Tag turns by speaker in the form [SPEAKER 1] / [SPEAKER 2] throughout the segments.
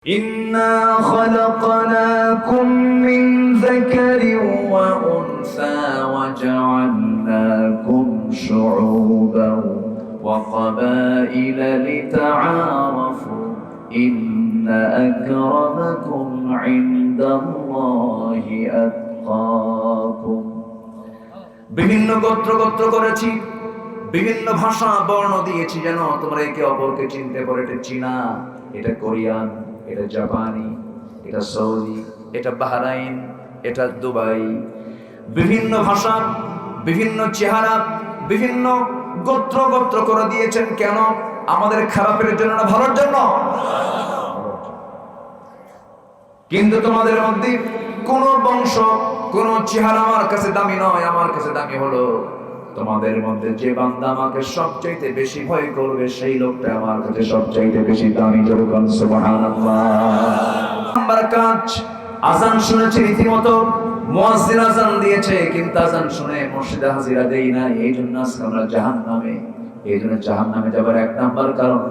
[SPEAKER 1] إنا خلقناكم من ذكر وأنثى وجعلناكم شعوبا وقبائل لتعارفوا إن أكرمكم عند الله أتقاكم বিভিন্ন গোত্র করেছি, বিভিন্ন ভাষা বর্ণ দিয়েছি যেন তোমরা একে অপরকে চিনতে পারো। এটা চীনা, এটা কোরিয়ান, এটা জাপানি, এটা সৌদি, এটা বাহরাইন, এটা দুবাই। বিভিন্ন ভাষা, বিভিন্ন চেহারা, বিভিন্ন গোত্র করে দিয়েছেন। কেন? আমাদের খারাপের জন্য না, ভালোর জন্য। কিন্তু তোমাদের মধ্যে কোন বংশ, কোন চেহারা আমার কাছে দামি নয়। আমার কাছে দামি হলো তোমাদের মধ্যে যে বান্দা আমাকে সবচাইতে বেশি ভয় করবে, সেই লোকটা আমার কাছে সবচাইতে বেশি দামি। যখন সুবহানাল্লাহ। নাম্বার কাজ, আজান শুনেছি রীতিমতো, মুয়াজ্জিন আজান দিয়েছে, কিন্তু আজান শুনে মসজিদে হাজিরা দেই না। এই জন্য আজকে আমরা জাহান্নামে। এই জন্য জাহান্নামে যাবার এক নাম্বার কারণ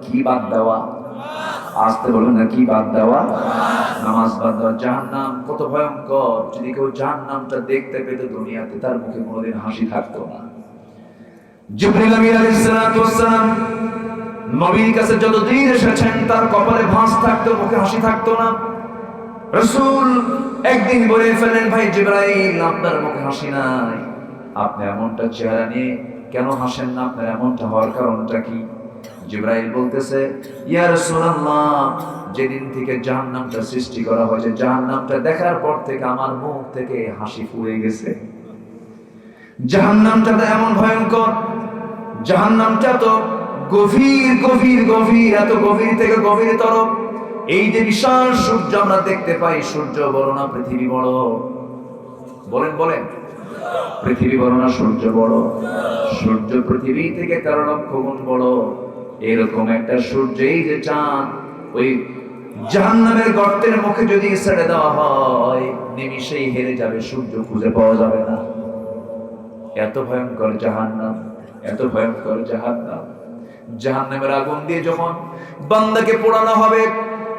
[SPEAKER 1] কি? বাদ দেওয়া। আসতে বলুন না, কি বাদ দেওয়া? নামাজ বাদ দেওয়া। জাহান্নাম কত ভয়ঙ্কর! যদি কেউ জাহান্নামটা দেখতে পেত দুনিয়াতে, তার মুখে কোনোদিন হাসি থাকতো না। জিবরিল আমিন আলাইহিস সালাতু ওয়াস সালাম নবীর কাছে যতদিন এসেছেন, তার কপালে ভাঁজ থাকতো, মুখে হাসি থাকতো না। রাসূল একদিন বলে ফেলেন, ভাই জিবরাইল, আপনার মুখে হাসি নাই, আপনি এমনটা চেহারা নিয়ে কেন হাসেন না? আপনার এমনটা হওয়ার কারণটা কি? জিবরাইল বলতেছে, ইয়া রাসূলুল্লাহ, যেদিন থেকে জাহান্নামটা সৃষ্টি করা হয়েছে, জাহান্নামটা দেখার পর থেকে আমার মুখ থেকে হাসি ফুরে গেছে। জাহান্নামটা এমন ভয়ঙ্কর, জাহান্নামটা তো গভীর, এত গভীর থেকে গভীরতর। এই যে বিশাল সূর্য আমরা দেখতে পাই, সূর্য বড় না পৃথিবী বড়? বলেন, পৃথিবী বড় না সূর্য বড়? সূর্য পৃথিবী থেকে 13 লক্ষ গুণ বড়। এরকম একটা সূর্য, এই যে চাঁদ, ওই জাহান্নামের গর্তের মুখে যদি ছেড়ে দেওয়া হয়, নিমিষেই হেরে যাবে, সূর্য খুঁজে পাওয়া যাবে না। এত ভয়ঙ্কর জাহান্নাম, এত ভয়ঙ্কর জাহান্নাম। জাহান্নামের আগুন দিয়ে যখন বান্দাকে পোড়ানো হবে,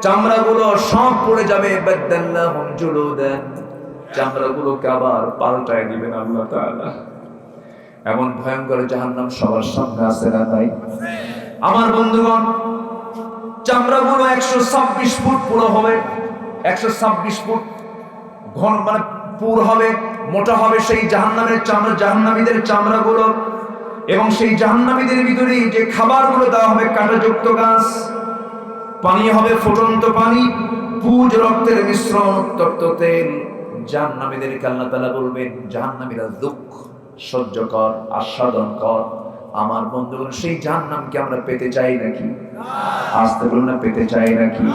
[SPEAKER 1] চামড়াগুলো সব পড়ে যাবে। বাদদাল্লাহুম জুলুদান, চামড়াগুলোকে আবার পাল্টায় দিবেন আল্লাহ তাআলা। এমন ভয়ঙ্কর জাহান্নাম সবার সামনে আছে না নাই? আমার বন্ধুগণ, চামড়াগুলো 126 ফুট পুরো হবে, 126 ফুট ঘন, মানে পুর হবে, মোটা হবে সেই জাহান্নামের চামড়া, জাহান্নামীদের চামড়াগুলো। এবং সেই জাহান্নামীদের ভিতরে যে খাবারগুলো দেওয়া হবে, কাঁটাযুক্ত গাছ, পানি হবে ফুটন্ত পানি, পুজ রক্তের মিশ্রণ, উত্তপ্ত তেল। জাহান্নামীদেরকে আল্লাহ তাআলা বলবেন, জাহান্নামীরা দুঃখ সহ্য কর, আস্বাদন কর। আমার বন্ধুগণ, সেই জাহান্নামকে আমরা পেতে চাই নাকি? আসতে বলুন না, পেতে চাই নাকি?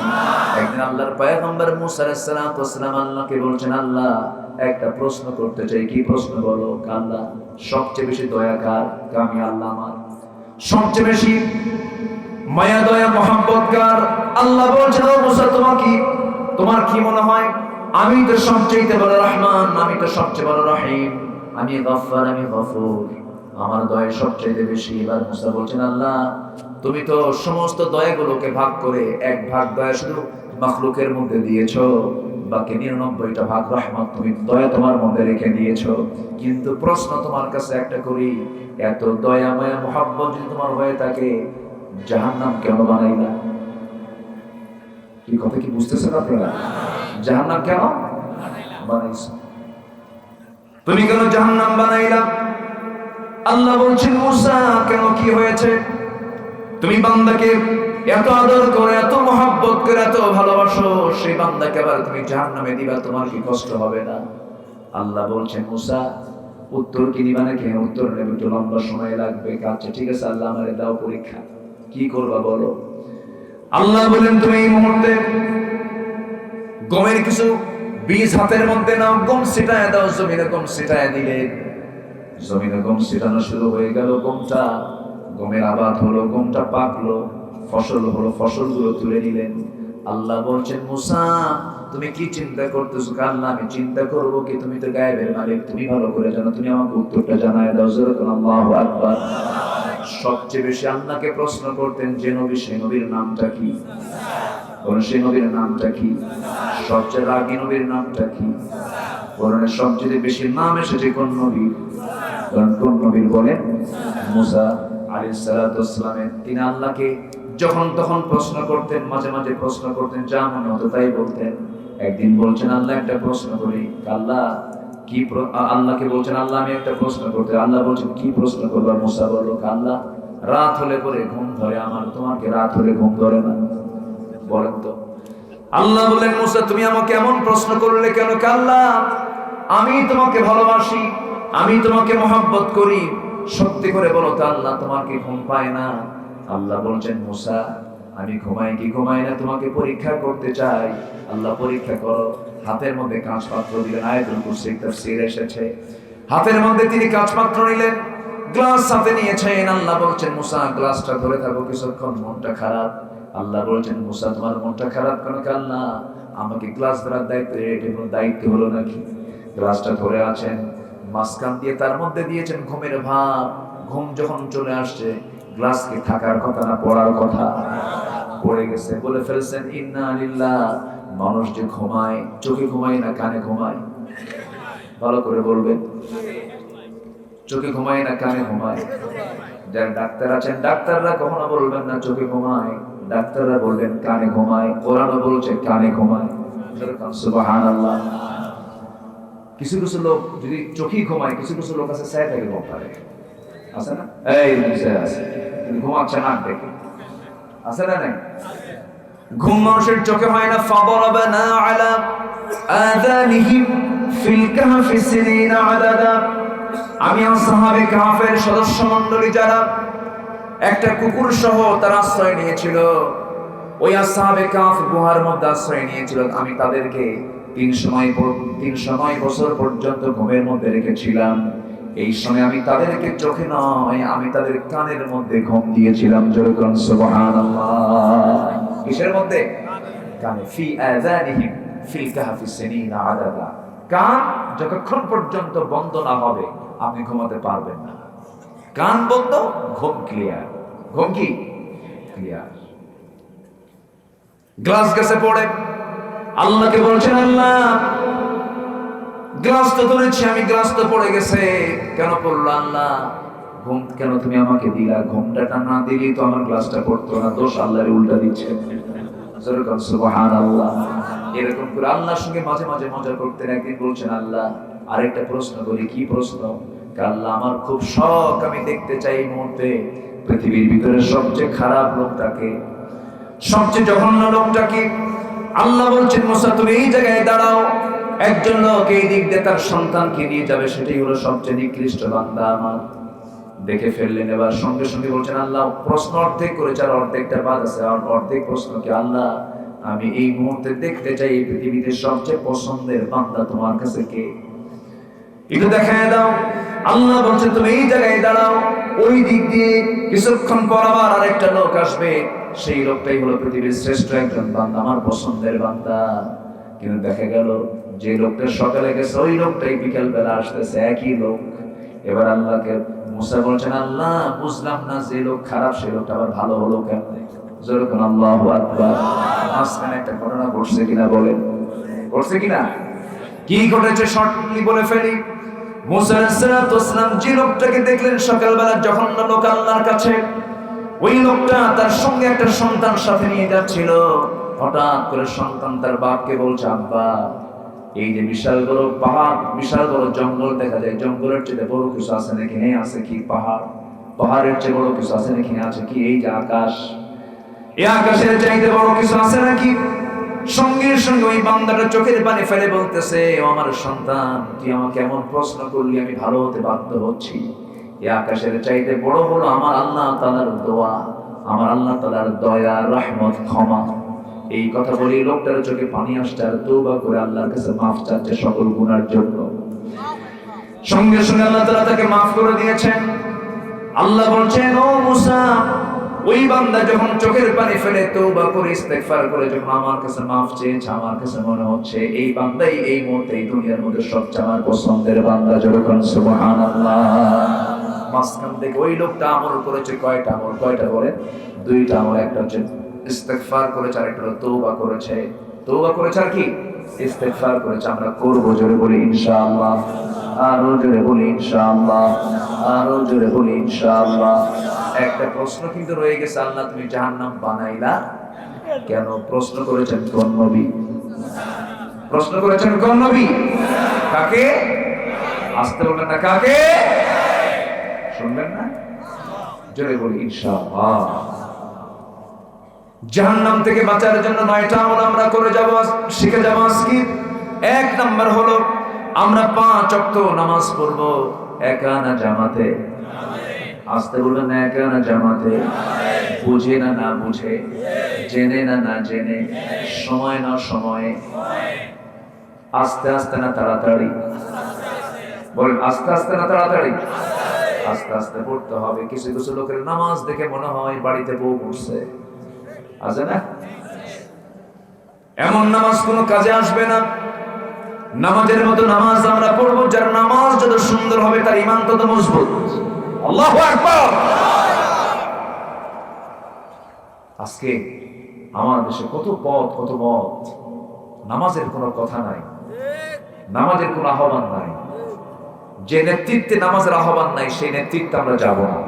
[SPEAKER 1] একদিন আল্লাহর পয়গম্বর মুসা আলাইহিস সালাতু ওয়াস সালাম আল্লাহকে বলছেন, আল্লাহ, একটা প্রশ্ন করতে চাই। কি প্রশ্ন? বলো। আল্লাহ, সবচেয়ে বেশি দয়া কার? আমি আল্লাহ। আমার সবচেয়ে বেশি মায়া দয়া মহব্বত কার? আল্লাহ বলছেন, ও মুসা, তোমার কি মনে হয়? আমি তো সবচেয়ে বড় রহমান, আমি তো সবচেয়ে বড় রহিম, আমি গফফার, আমি গফুর, আমার দয়া সবচেয়ে বেশি। এবার মুসা বলছেন, আল্লাহ, তুমি তো সমস্ত দয়াগুলোকে ভাগ করে এক ভাগ দয়া শুধু মাখলুকের মধ্যে দিয়েছো, বাকি 99টা ভাগ রহমত তুমি দয়া তোমার মধ্যে রেখে দিয়েছো। কিন্তু প্রশ্ন তোমার কাছে একটা করি, এত দয়া মায়া মহব্বত যদি তোমার হয়ে থাকে, জাহান্নাম কেন বানাইলা? কি কথা কি বুঝতেছেন আপনারা? জাহান্নাম কেন বানাইছো? তুমি কেন জাহান্নাম বানাইলা? আল্লাহ বলছেন, মুসা, কেন, কি হয়েছে? তুমি বান্দাকে এত আদর করে, এত মহব্বত করে, এত ভালোবাসো, সেই বান্দাকে আবার তুমি জাহান্নামে দিবা, তোমার কি কষ্ট হবে না? আল্লাহ বলছেন, মুসা, উত্তর কি দিবা নাকি? উত্তর নেবে, একটু লম্বা সময় লাগবে। আচ্ছা ঠিক আছে আল্লাহ, আমারে দাও পরীক্ষা, কি করবা বলো। আল্লাহ বলেন, তুমি এই মুহূর্তে গমের কিছু বীজ হাতের মধ্যে নাও, গম ছিটায় দাও। জমিনে গম ছিটায় দিলে, জমিনে গম ছিটানো শুরু হয়ে গেল। গমের আবাদ হলো, গমটা পাকলো, ফসল হলো, ফসলগুলো তুলে নিলেন। আল্লাহ বলছেন, মুসা, তুমি কি চিন্তা করতেছো? আল্লাহ, আমি চিন্তা করবো কি? তুমি তো গায়েবের মালিক, তুমি ভালো করে জানো, তুমি আমাকে উত্তরটা জানায় দাও। আল্লাহু আকবার। সবচেয়ে বেশি আল্লাহকে প্রশ্ন করতেন যে নবী, সেই নবীর নামটা কি? সেই নবীর নামটা কি? সবচেয়ে রাগী নবীর নামটা কি? কোরআনে সবচেয়ে বেশি নাম এসেছে কোন নবীর? কোন নবীর বলেন? মুসা আলাইহিস সালাতু ওয়াস সালামের। তিনি আল্লাহকে যখন তখন প্রশ্ন করতেন, মাঝে মাঝে প্রশ্ন করতেন, যা মনে হতো তাই বলতেন। একদিন বলছেন আল্লাহ একটা প্রশ্ন করি। আল্লাহ কি? আল্লাহকে বলছেন আল্লাহ আমি একটা প্রশ্ন করতে। আল্লাহ বলছেন কি প্রশ্ন করবো? মুসা বলল আল্লাহ রাত হলে পরে ঘুম ধরে আমার, তোমাকে রাত হলে ঘুম ধরে না? বলেন তো। আল্লাহ বললেন মুসা তুমি আমাকে এমন প্রশ্ন করলে কেন? আল্লাহ আমি তোমাকে ভালোবাসি, আমি তোমাকে মহব্বত করি, সত্যি করে বলো তো আল্লাহ তোমার কি ঘুম পায় না? আল্লাহ বলছেন মুসা আমি ঘুমাই কি ঘুমাই না তোমাকে পরীক্ষা করতে চাই। আল্লাহ পরীক্ষা করো। হাতের মধ্যে কাঁচ পাত্র দিলেন, আয়াতুল কুরসি তাফসীরে এসেছে। হাতের মধ্যে তিনি কাঁচ পাত্র নিলেন, গ্লাস হাতে নিয়েছেন। আল্লাহ বলছেন মুসা গ্লাসটা ধরে থাকো কিছুক্ষণ, মনটা খারাপ। আল্লাহ বলছেন মুসা তোমার মনটা খারাপ কেন? আল্লাহ আমাকে গ্লাস ধরার দায়িত্ব, এটা কোনো দায়িত্ব হলো নাকি? গ্লাসটা ধরে আছেন, মাঝখান দিয়ে তার মধ্যে দিয়েছেন ঘুমের ভাব। ঘুম যখন চলে আসছে, গ্লাস কি থাকার কথা না পড়ার কথা? পড়ে গেছে। বলে ফেলছেন ইন্না লিল্লাহ। মানুষ যে ঘুমায়, চোখে ঘুমায় না কানে ঘুমায়? ভালো করে বলবেন। চোখে ঘুমায় না কানে ঘুমায়? যারা ডাক্তার আছেন ডাক্তাররা কখনো বলবেন না চোখে ঘুমায়, ডাক্তাররা বলবেন কানে ঘুমায়। কোরআনও বলছে কানে ঘুমায়। সুবহানাল্লাহ। কিছু কিছু লোক যদি চোখেই ঘুমায়, কিছু কিছু লোক আছে সাইড থেকে ঘুম পারে, আছে না? এই বিষয় আছে, কিন্তু ঘুমাচ্ছে নাক দেখে, আছে না? নাই ঘুম মানুষের চোখে হয় না। ফাদরাবানা আলা আযানিহিম ফিল কাহফি সিনিনা আদাদা। আমি আসহাবে কাহফের সদস্য মণ্ডলী যারা একটা কুকুর সহ তার আশ্রয় নিয়েছিল, ওই আসহাবে কাহফ গুহার মধ্যে আশ্রয় নিয়েছিল, আমি তাদেরকে 300 বছর পর্যন্ত ঘুমের মধ্যে রেখেছিলাম। এই সময় আমি তাদেরকে চোখে নয়, আমি তাদের কানের মধ্যে ঘুম দিয়েছিলাম। যেরকম সুবহানাল্লাহ। কিসের মধ্যে? কানে। ফি আযানিহিম ফিল কাহফি সিনিনা আদাদা। কান যতক্ষণ পর্যন্ত বন্ধ না হবে আপনি ঘুমাতে পারবেন না। কান বন্ধ, ঘুম ক্লিয়ার। ঘুম কি ক্লিয়ার। গ্লাস গেছে পড়ে আল্লাহকে বলছেন আল্লাহ গ্লাস তো ধরেছি আমি, গ্লাস তো পড়ে গেছে, কেন পড়লো আল্লাহ? ঘুম কেন তুমি আমাকে দিলা? ঘুমটা না দিলেই তো আমার গ্লাসটা পড়তো না। দোষ আল্লাহর উল্টা দিচ্ছে। যেরকম সুবহানাল্লাহ। এরকম করে আল্লাহর সঙ্গে মাঝে মাঝে মজা করতেন। একদিন বলছেন আল্লাহ আরেকটা প্রশ্ন করি। কি প্রশ্ন? আল্লাহ আমার খুব শখ, আমি দেখতে চাই এই মুহূর্তে পৃথিবীর ভিতরে সবচেয়ে খারাপ লোকটাকে, সবচেয়ে জঘন্য লোকটাকে। আল্লাহ বলছেন মুসা তুমি এই জায়গায় দাঁড়াও, একজন লোক এই দিক দিয়ে তার সন্তানকে নিয়ে যাবে, সেটাই হলো সবচেয়ে নিকৃষ্ট বান্দা আমার। দেখে ফেললেন। এবার সঙ্গে সঙ্গে বলছেন আল্লাহ প্রশ্ন অর্ধেক করেছে, আর অর্ধেকটা বাদ আছে। আর অর্ধেক প্রশ্ন কি? আল্লাহ আমি এই মুহূর্তে দেখতে চাই এই পৃথিবীতে সবচেয়ে পছন্দের বান্দা তোমার কাছে কে, একটু দেখায় দাও। আল্লাহ বলছেন তুমি এই জায়গায় দাঁড়াও, ওই দিক দিয়ে কিছুক্ষণ পর আবার আরেকটা লোক আসবে, সেই লোকটাই হলো পৃথিবীর শ্রেষ্ঠ একজন বান্দা, আমার পছন্দের বান্দা। কিন্তু দেখা গেল যে লোকটা সকালে গেছে ওই লোকটাই বিকেল বেলা আসতেছে, একই লোক। এবার আল্লাহকে মুসা বলছেন আল্লাহ বুঝলাম না, যে লোক খারাপ সে লোকটা আবার ভালো হলো কেমনে? যেরকম আল্লাহু আকবার। মাঝখানে একটা ঘটনা ঘটছে কিনা বলেন? ঘটছে কিনা? কি ঘটেছে শর্টলি বলে ফেলি। মুসা আলাইহিস সালাম যে লোকটাকে দেখলেন সকালবেলা জঘন্য লোক আল্লাহর কাছে, ওই লোকটা তার সঙ্গে একটা সন্তান সাথে নিয়ে যাচ্ছিল। হঠাৎ করে সন্তান তার বাপকে বলছে আব্বা এই যে বিশাল বড় পাহাড়, বিশাল বড় জঙ্গল দেখা যায়, জঙ্গলের চেয়ে বড় কিছু আছে নাকি? হ্যাঁ আছে। কি? পাহাড়। পাহাড়ের চেয়ে বড় কিছু আছে নাকি? আছে। কি? এই যে আকাশ, এই আকাশের চাইতে বড় কিছু আছে নাকি? সঙ্গে সঙ্গে ওই বান্দাটা চোখের পানি ফেলে বলতেছে ও আমার সন্তান তুই আমাকে এমন প্রশ্ন করলি, আমি ভালো হতে বাধ্য হচ্ছি। এই আকাশের চাইতে বড় হলো আমার আল্লাহ তাআলার দোয়া, আমার আল্লাহ তাআলার দয়া, রহমত, ক্ষমা। এই কথা বলি লোকটার চোখে পানি আসছে, আর তওবা করে আল্লাহর কাছে মাফ চাচ্ছে সকল গুনার জন্য। সঙ্গে সঙ্গে আল্লাহ তাআলা তাকে মাফ করে দিয়েছেন। আল্লাহ বলছেন ও মুসা ওই বান্দা যখন চোখের পানি ফেলে তওবা করে ইস্তেগফার করে যখন আমার কাছে মাফ চেয়েছে, আমার কাছে মনে হচ্ছে এই বান্দাই এই মুহূর্তে এই দুনিয়ার মধ্যে সবচেয়ে আমার পছন্দের বান্দা। যখন সুবহানাল্লাহ। মাঝখান থেকে ওই লোকটা আমল করেছে কয়টা আমল? কয়টা বলেন? 2টা আমল। একটা হচ্ছে ইস্তেগফার করেছে, আর একটা হলো তওবা করেছে। তওবা করেছে আর কি ইস্তেগফার করেছে। আমরা করব, জোরে বলি ইনশাআল্লাহ, আরো জোরে বলি ইনশাআল্লাহ, আরো জোরে বলি ইনশাআল্লাহ। একটা প্রশ্ন কিন্তু রয়ে গেছে, আল্লাহ তুমি জাহান্নাম বানাইলা কেন? প্রশ্ন করেছেন কোন নবী? প্রশ্ন করেছেন কোন নবী? কাকে? আসতে বলবেন না, কাকে? শুনবেন না? জোরে বলি ইনশাআল্লাহ। জাহান্নাম থেকে বাঁচার জন্য 9টা আমল আমরা করে যাব, শিখে যাব আজকে। 1 নাম্বার হলো আমরা 5 ওয়াক্ত নামাজ পড়ব একানা জামাতে। আসতে বলবেন না, একানা জামাতে। বুঝে না না বুঝে, জেনে না না জেনে, সময় না সময়ে, আস্তে আস্তে না তাড়াতাড়ি। বলেন আস্তে আস্তে না তাড়াতাড়ি? আস্তে আস্তে পড়তে হবে। কিছু কিছু লোকের নামাজ দেখে মনে হয় বাড়িতে বউ পড়ছে, আছে না? এমন নামাজ কোনো কাজে আসবে না। নামাজের মতো নামাজ আমরা পড়বো, যার নামাজ যত সুন্দর হবে তার ঈমান তত মজবুত। আল্লাহু আকবার। আজকে আমার দেশে কত পথ, কত মত, নামাজের কোনো কথা নাই, নামাজের কোনো আহ্বান নাই। যে নেতৃত্বে নামাজের আহ্বান নাই, সেই নেতৃত্বে আমরা যাব না।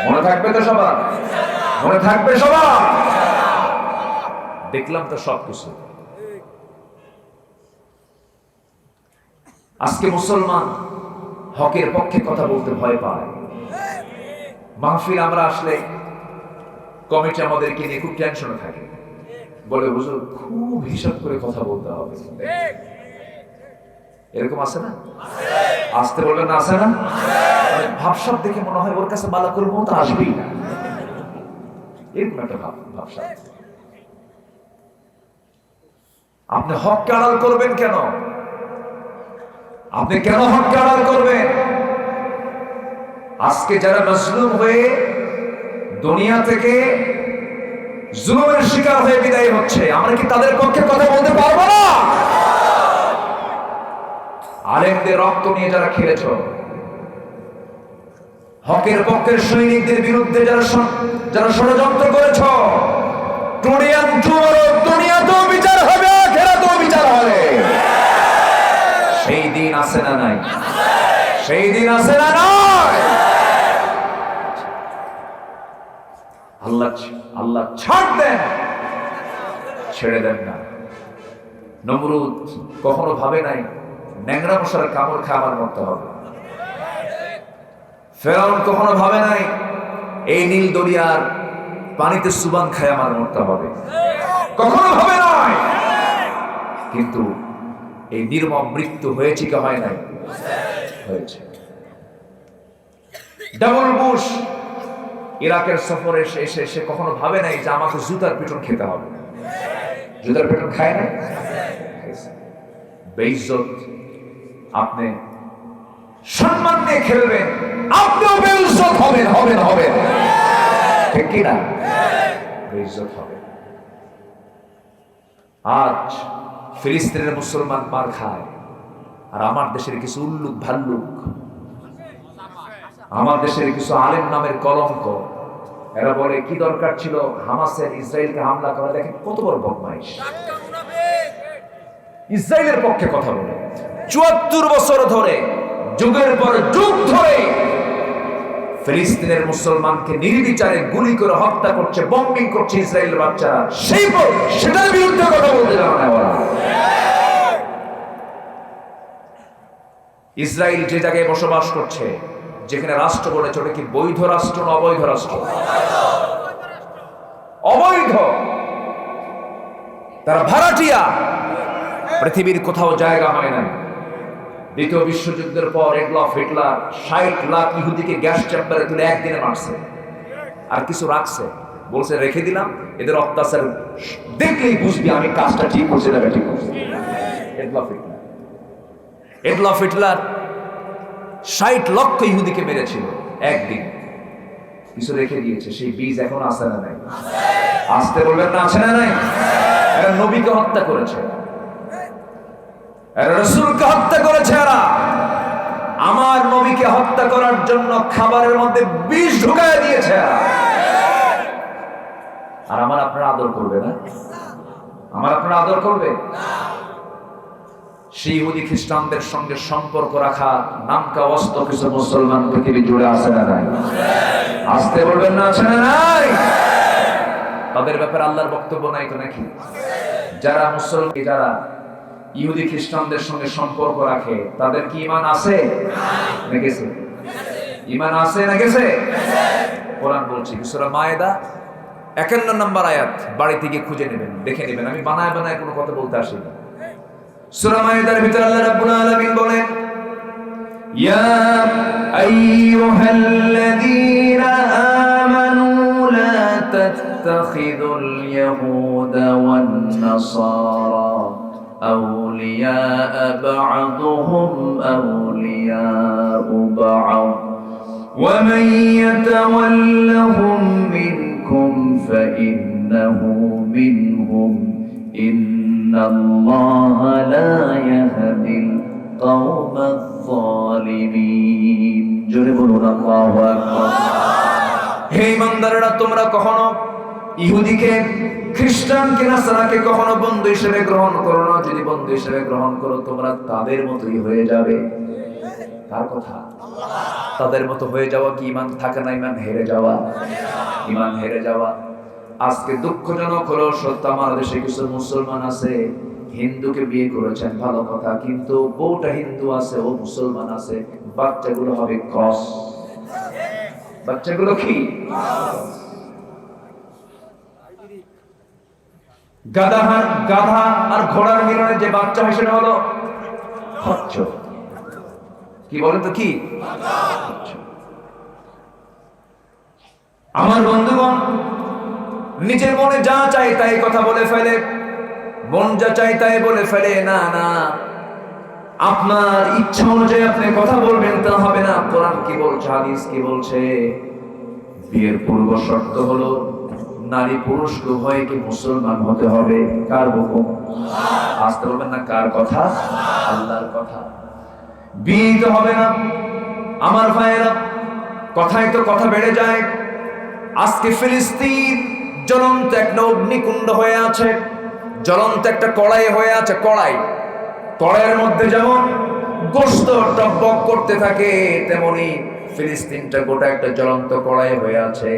[SPEAKER 1] মনে থাকবে তো সবার? মনে থাকবে সবার? দেখলাম তো সবকিছু। আজকে মুসলমান হকের পক্ষে কথা বলতে ভয় পায়। মাহফিল আমরা আসলে কমিটি আমাদেরকে নিয়ে খুব টেনশনে থাকে, বলে হুজুর খুব হিসাব করে কথা বলতে হবে। এরকম আছে না? আসতে বললেন না, আছে না? ভাবসাব দেখে মনে হয় ওর কাছে মালাকুল মউত আসবেই না, এরকম একটা ভাবসাব। আপনি হককে আড়াল করবেন কেন? আপনি কেন হককে আড়াল করবেন? আজকে যারা মজলুম হয়ে দুনিয়া থেকে জুলুমের শিকার হয়ে বিদায় হচ্ছে, আমরা কি তাদের পক্ষে কথা বলতে পারবো না? আলেমদের রক্ত নিয়ে যারা খেলেছ, হকের পক্ষের সৈনিকদের বিরুদ্ধে যারা ষড়যন্ত্র করেছ, দুনিয়াতেও বিচার হবে, আখিরাতেও বিচার হবে। সেই দিন আছে না নাই? সেই দিন আছে না নাই? আল্লাহ ছাড় দেন, ছেড়ে দেন না। নমরুদ কখনো ভাবে নাই ন্যাংরা মশার কামড় খায় আমার মরতে হবে। ফেরাউন কখনো ভাবে নাই এই নীল দরিয়ার পানিতে সুবান খায় আমার মরতে হবে, কখনো ভাবে নাই। কিন্তু এই নির্মম মৃত্যু হয়েছে কি হয় নাই? হয়েছে। ডাবল বুশ ইরাকের সফরে এসে সে কখনো ভাবে নাই যে আমাকে জুতার পিটন খেতে হবে। জুতার পিটন খায় নাই? বেইজ্জত। আপনি সম্মান দিয়ে খেলবেন, আপনিও বেইজ্জত হবেন, হবেন হবেন, ঠিক কি না? বেইজ্জত হবে। আজ ফিলিস্তিনের মুসলমান মার খায়, আর আমার দেশের কিছু উল্লুক ভাল্লুক, আমার দেশের কিছু আলেম নামের কলঙ্ক, এরা বলে কি দরকার ছিল হামাসের ইসরায়েলকে হামলা করা? দেখেন কত বড় বদমাইশ। ইসরায়েলের পক্ষে কথা বলে ৭৪ বছর ধরে, যুগের পর যুগ ধরে ফিলিস্তিনের মুসলমানকে নির্বিচারে গুলি করে হত্যা করছে, বম্বিং করছে ইসরায়েলের বাচ্চারা। সেটার বিরুদ্ধে কথা বলতে জানা না ওরা। ইসরায়েল যে জায়গায় বসবাস করছে, যেখানে রাষ্ট্র গড়েছে, ওটা কি বৈধ রাষ্ট্র না অবৈধ রাষ্ট্র? অবৈধ। তারা ভাড়াটিয়া, পৃথিবীর কোথাও জায়গা হয় না। দ্বিতীয় বিশ্বযুদ্ধের পর এডলফ হিটলার ৬০ লাখ ইহুদিকে গ্যাস চেম্বারে তুলে একদিনে মারছে, আর কিছু রাখছে, বলছে রেখে দিলাম, এদের অত্যাচার দেখলেই বুঝবি আমি কাজটা ঠিক করছি না ঠিক করছি। এডলফ হিটলার ৬০ লক্ষ ইহুদিকে মেরেছিল একদিন, কিছু রেখে দিয়েছে। সেই বীজ এখন আছে না নাই? আসতে বলবেন না, আছে না নাই? এরা নবীকে হত্যা করেছে, এরা রাসূলকে হত্যা করেছে। এরা আমার নবীকে হত্যা করার জন্য খাবারের মধ্যে বিষ ঢুকায় দিয়েছে। আর আমার আপনারা আদর করবে না? আমার আপনারা আদর করবে? সেই ইহুদি খ্রিস্টানদের সঙ্গে সম্পর্ক রাখা নামকা অস্ত কিছু মুসলমান পৃথিবী জুড়ে আছে না নাই? আসতে বলবেন না, আছে না নাই? তাদের ব্যাপারে আল্লাহর বক্তব্য নাই তো নাকি? যারা মুসলমান, যারা ইহুদি খ্রিস্টানদের সঙ্গে সম্পর্ক রাখে, তাদের কি ঈমান আছে না গেছে? ঈমান আছে না গেছে? কোরআন বলছে সূরা মায়েদা 51 নম্বর আয়াত, বাড়ি থেকে খুঁজে নেবেন, দেখে নেবেন, আমি বানায় বানায় কোনো কথা বলতে আসিনি। সূরা মায়েদার ভিতরে আল্লাহ রাব্বুল আলামিন বলেন, ইয়া আইয়ুহাল্লাযীনা আমানু লা তাত্তাখিযুল ইয়াহুদা ওয়ান নাসারা আউলিয়া বা'দুহুম আউলিয়াউ বা'দ ওয়া মান ইয়াতাওয়াল্লাহুম মিনকুম ফাইন্নাহু মিনহুম ইন্নাল্লাহা লা ইয়াহদিল কওমাজ যালিমিন। জোরে বলুন আল্লাহু আকবার। হে ইমানদাররা, তোমরা কখনো ইহুদিকে, খ্রিস্টানকে, নাসারাকে কখনো বন্ধু হিসেবে গ্রহণ করো না। যদি বন্ধু হিসেবে গ্রহণ করো, তোমরা তাদের মতোই হয়ে যাবে। কার কথা? তাদের মতো হয়ে যাওয়া কি ঈমান থাকে না? ঈমান হেরে যাওয়া, ঈমান হেরে যাওয়া। আজকে দুঃখজনক হলো সত্য, আমার দেশে কিছু মুসলমান আছে, হিন্দুকে বিয়ে করেছেন, ভালো কথা, কিন্তু বউটা হিন্দু আছে, ও মুসলমান আছে, বাচ্চাগুলো হবে ক্রস। বাচ্চাগুলো কি? গাধা আর ঘোড়ার মিলনে যে বাচ্চা হয় সেটা হলো খচ্চর। কি বলেন তো? কি? আমার বন্ধুগণ, নিজের মনে যা চাই তাই কথা বলে ফেলে, মন যা চাই তাই বলে ফেলে। না না, আপনার ইচ্ছা অনুযায়ী আপনি কথা বলবেন তা হবে না। কোরআন কি বলছে, হাদিস কি বলছে? বিয়ের পূর্ব শর্ত হলো নারী পুরুষ উভয়কে মুসলমান হতে হবে। কার হুকুম? আসতে বলবেন না, কার কথা? আল্লাহর কথা। বিয়ে তো হবে না। আমার ভাইয়েরা, কথায় তো কথা বেড়ে যায়। আজকে ফিলিস্তিন জ্বলন্ত একটা অগ্নিকুণ্ড হয়ে আছে, জ্বলন্ত একটা কড়াই হয়ে আছে। কড়াইয়ের মধ্যে যেমন গোশত টকবক করতে থাকে, তেমনি ফিলিস্তিনটা গোটা একটা জ্বলন্ত কড়াই হয়ে আছে।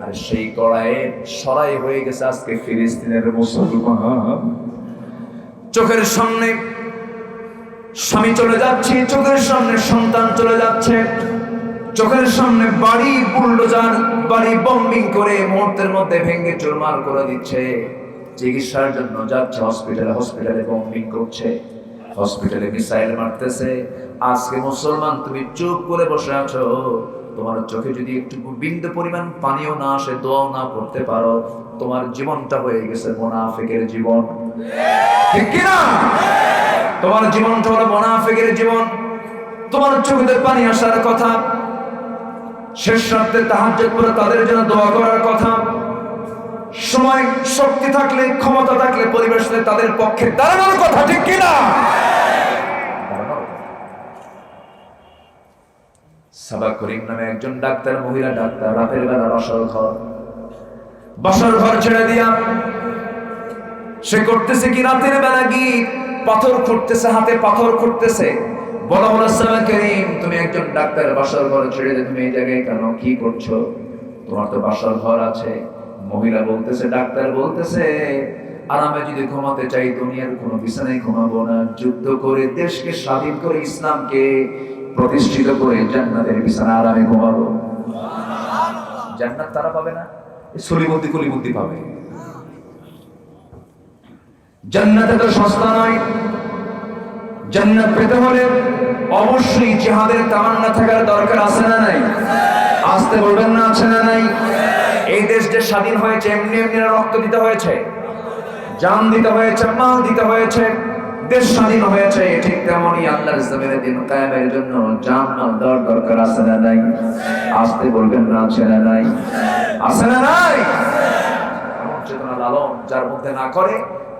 [SPEAKER 1] আর সেই কড়াইয়ে সরাই হয়ে গেছে আজকে ফিলিস্তিনের মুসলমান। চোখের সামনে স্বামী চলে যাচ্ছে, চোখের সামনে সন্তান চলে যাচ্ছে, চোখের সামনে বাড়ি বুলডোজার, বাড়ি বম্বিং করে মুহূর্তের মধ্যে ভেঙে চুরমার করে দিচ্ছে। চিকিৎসার জন্য যাচ্ছে হসপিটালে বম্বিং করছে, হসপিটালে মিসাইল মারতেছে। আজকে মুসলমান, তুমি চুপ করে বসে আছো, তোমার চোখে যদি একটু বিন্দু পরিমাণ পানিও না আসে, দোয়াও না করতে পারো, তোমার জীবনটা হয়ে গেছে মুনাফিকের জীবন। ঠিক কি না? তোমার জীবনটা হলো মুনাফিকের জীবন। তোমার চোখে পানি আসার কথা, শেষ রাতে তাহাজ্জুদ পড়ে তাদের জন্য দোয়া করার কথা, সময় শক্তি থাকলে, ক্ষমতা থাকলে, পরিবেশ থাকলে তাদের পক্ষে দাঁড়ানোর কথা। ঠিক কি না? সাবা করিম নামে একজন ডাক্তার, মহিলা ডাক্তার, রাতের বেলা বাসর ঘর ছেড়ে দিয়া সে করতেছে কি? রাতের বেলা গিয়ে পাথর খুঁড়তেছে, হাতে পাথর খুঁড়তেছে। বলা হলো, সাবা করিম, তুমি একজন ডাক্তার, বাসর ঘর ছেড়ে দিয়ে তুমি এই জায়গায় কেন? কি করছো? তোমার তো বাসর ঘর আছে। মহিলা বলতেছে, ডাক্তার বলতেছে, আরামে যদি ঘুমাতে চাই দুনিয়ার কোনো বিছানায় ঘুমাবো না, যুদ্ধ করে দেশকে স্বাধীন করে ইসলামকে প্রতিষ্ঠিত করে জান্নাতের বিছানা আরামে ঘুমাবো। জান্নাত তারা পাবে না, সলিমুদ্দি কুলিমুদ্দি পাবে। জান্নাত তো সস্তা নয়। জান্নাত পেতে হলে অবশ্যই জিহাদের তামান্না থাকার দরকার আছে না নাই? আসতে বলবেন না, আছে না নাই? এই দেশ যে স্বাধীন হয়েছে, এমনি এমনি রক্ত দিতে হয়েছে, জান দিতে হয়েছে, মাল দিতে হয়েছে, দেশ স্বাধীন হয়েছে। ঠিক তেমনই আল্লাহর জমিনে দিন কায়েমের জন্য জান মাল দেওয়ার দরকার আছে না নাই? আসতে বলবেন না, আছে না নাই? আছে না নাই? এমন চেতনা লালন যার মধ্যে না করে,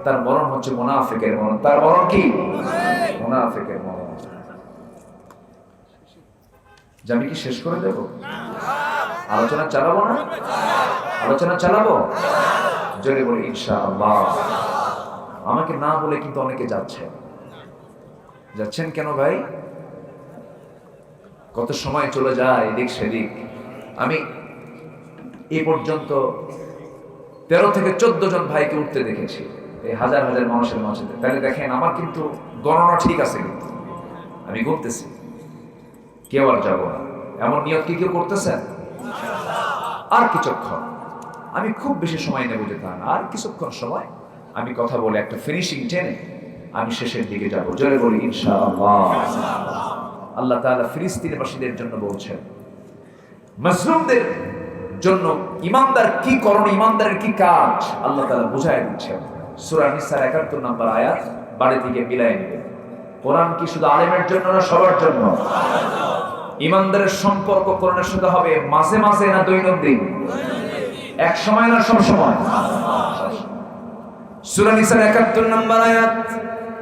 [SPEAKER 1] তার মরণ হচ্ছে মুনাফিকের মরণ। তার মরণ কি? মুনাফিকের মরণ। আমি কি শেষ করে দেব? আলোচনা চালাবো না? আলোচনা চালাবো। জোরে বলি ইনশাআল্লাহ। আমাকে না বলে কিন্তু অনেকে যাচ্ছেন কেন ভাই? কত সময় চলে যায় এদিক সেদিক। আমি এই পর্যন্ত 13 থেকে 14 জন ভাইকে উঠতে দেখেছি এই হাজার হাজার মানুষের মাঝে। তাহলে দেখেন আমার কিন্তু গণনা ঠিক আছে, কিন্তু আমি ঘুরতেছি, কেউ আর যাবো না এমন নিয়ত কি কেউ করতেছেন? আর কিছুক্ষণ, আমি খুব বেশি সময় নেব যেতে না, আর কিছুক্ষণ সময় আমি কথা বলে একটা ফিনিশিং টেনে আমি শেষের দিকে যাব। জোরে বলি ইনশাআল্লাহ। আল্লাহ তাআলা ফিলিস্তিনবাসীদের জন্য বলছেন, মুসলিমদের জন্য ইমানদার কি করণ, ইমানদারের কি কাজ আল্লাহ তাআলা বুঝায় দিচ্ছেন। সূরা নিসার 71 নম্বর আয়াত বাড়ি থেকে মিলায় নেবেন। কোরআন কি শুধু আলেমের জন্য না সবার জন্য? ইমানদারের সম্পর্ক কোরআনের সাথে হবে মাঝে মাঝে না দৈনন্দিন? এক সময় না সব সময়? সূরা নিসার 71 নম্বর আয়াত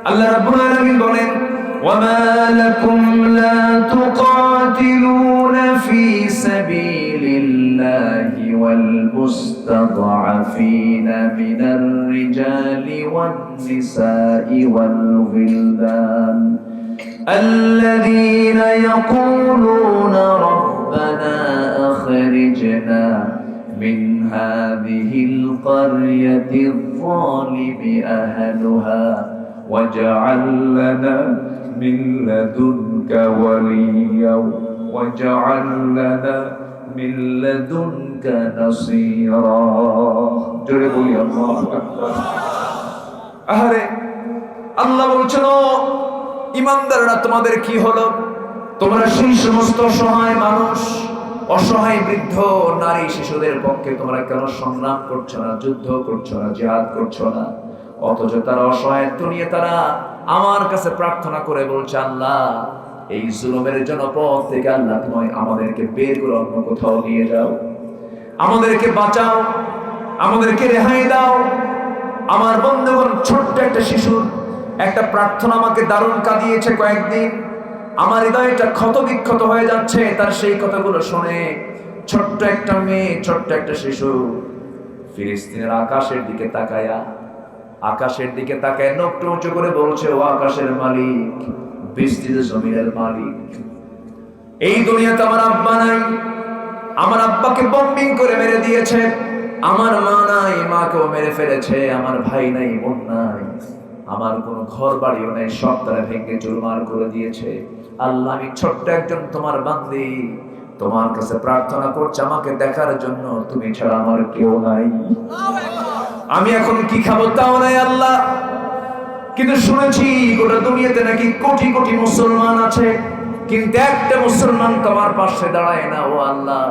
[SPEAKER 1] আল্লাহ রাব্বুল আলামিন বলেন, وما لكم لا تقاتلون في سبيل الله والمستضعفين من الرجال والنساء والولدان الذين يقولون ربنا أخرجنا من هذه القرية الظالم أهلها واجعل لنا من لدنك وليا واجعل لنا من لدنك نصيرا জোরে বলি আল্লাহু আকবার। আরে আল্লাহ বলছেন, ইমানদাররা তোমাদের কি হলো? তোমরা সেই সমস্ত অসহায় মানুষ, অসহায় বৃদ্ধ নারী শিশুদের পক্ষে তোমরা কেন সংগ্রাম করছো না, যুদ্ধ করছো না, জিহাদ করছো না? অথচ তারা অসহায়ত্ব নিয়ে তারা আমার কাছে প্রার্থনা করে বলছে, আল্লাহ এই জুলুমের জনপদ থেকে আল্লাহ তুমি আমাদেরকে বের করে অন্য কোথাও নিয়ে যাও, আমাদেরকে বাঁচাও, আমাদেরকে রেহাই দাও। আমার বন্ধুগণ, ছোট্ট একটা শিশুর একটা প্রার্থনা আমাকে দারুণ কাঁদিয়েছে কয়েকদিন। আমার হৃদয়টা ক্ষত বিক্ষত হয়ে যাচ্ছে তার সেই কথাগুলো শুনে। ছোট্ট একটা মেয়ে, ছোট্ট একটা শিশু ফিলিস্তিনের আকাশের দিকে তাকায় নখটা উঁচু করে বলছে, ও আকাশের মালিক, বিস্তৃত জমিনের মালিক, এই দুনিয়াতে আমার আব্বা নাই, আমার আব্বাকে বম্বিং করে মেরে দিয়েছে, আমার মা নাই, মাকেও মেরে ফেলেছে, আমার ভাই নাই, বোন নাই, আমার কোনো ঘর বাড়িও নাই, সব তারা ভেঙে চুরমার করে দিয়েছে। আল্লাহ, আমি ছোট্ট একজন তোমার বান্দি, তোমার কাছে প্রার্থনা করছি আমাকে দেখার জন্য, তুমি ছাড়া আমার কেউ নাই। আমি এখন কি খাবো তাও নাই আল্লাহ, কিন্তু শুনেছি গোটা দুনিয়াতে নাকি কোটি কোটি মুসলমান আছে, কিন্তু একটা মুসলমান তোমার পাশে দাঁড়ায় না। ও আল্লাহ,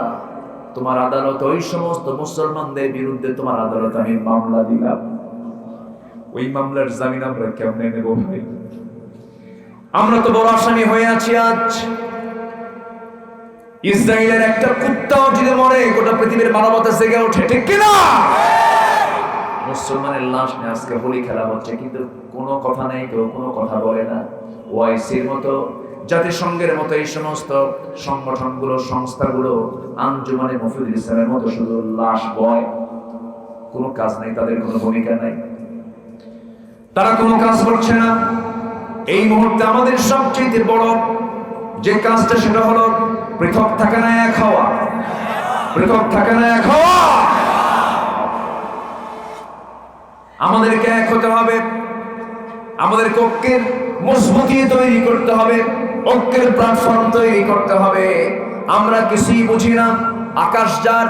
[SPEAKER 1] তোমার আদালত, ওই সমস্ত মুসলমানদের বিরুদ্ধে তোমার আদালত আমি মামলা দিলাম, ওই মামলার জামিন আমরা কেমনে নেব ভাই? আমরা তো বড় আসামি হয়ে আছি। আজ ইসরায়েলের একটা কুত্তাও যদি মরে গোটা পৃথিবীর মানবতা জেগে ওঠে, ঠিক কিনা? মুসলমানের লাশ নিয়ে আজকে হোলি খেলা হচ্ছে, কিন্তু কোনো কথা নেই, কেউ কোনো কথা বলে না। ওআইসির মতো, জাতিসংঘের মতো এই সমস্ত সংগঠনগুলো, সংস্থাগুলো, আঞ্জুমানে মুফিদুল ইসলামের মতো শুধু লাশ বয়, কোনো কাজ নাই, তাদের কোনো ভূমিকা নাই, তারা কোনো কাজ করছে না। এই মুহূর্তে আমাদের সবচেয়ে বড় যে কাজটা, সেটা হলো পৃথক থাকে না এক হওয়া, পৃথক থাকে না এক হওয়া। আমাদেরকে এক হতে হবে, আমাদেরকে ঐক্যের মজবুতি তৈরি করতে হবে, ঐক্যের প্ল্যাটফর্ম তৈরি করতে হবে। আমরা কিছুই বুঝি না, আকাশ যার,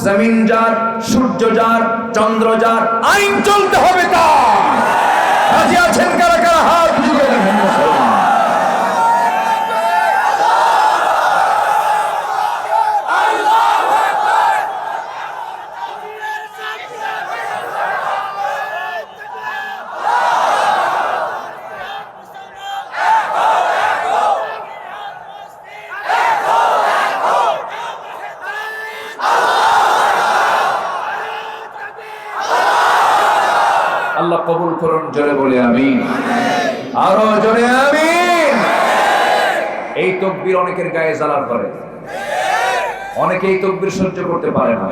[SPEAKER 1] জমিন যার, সূর্য যার, চন্দ্র যার, আইন চলতে হবে তার। রাজি আছেন কারা কারা? হাত তুলে দেখেন মুসলমান। আল্লাহ কবুল করুন, জোরে বলে আমিন, আরো জোরে আমিন। এই তাকবীর অনেকের গায়ে জ্বালা করে, অনেকে এই তাকবীর সহ্য করতে পারে না,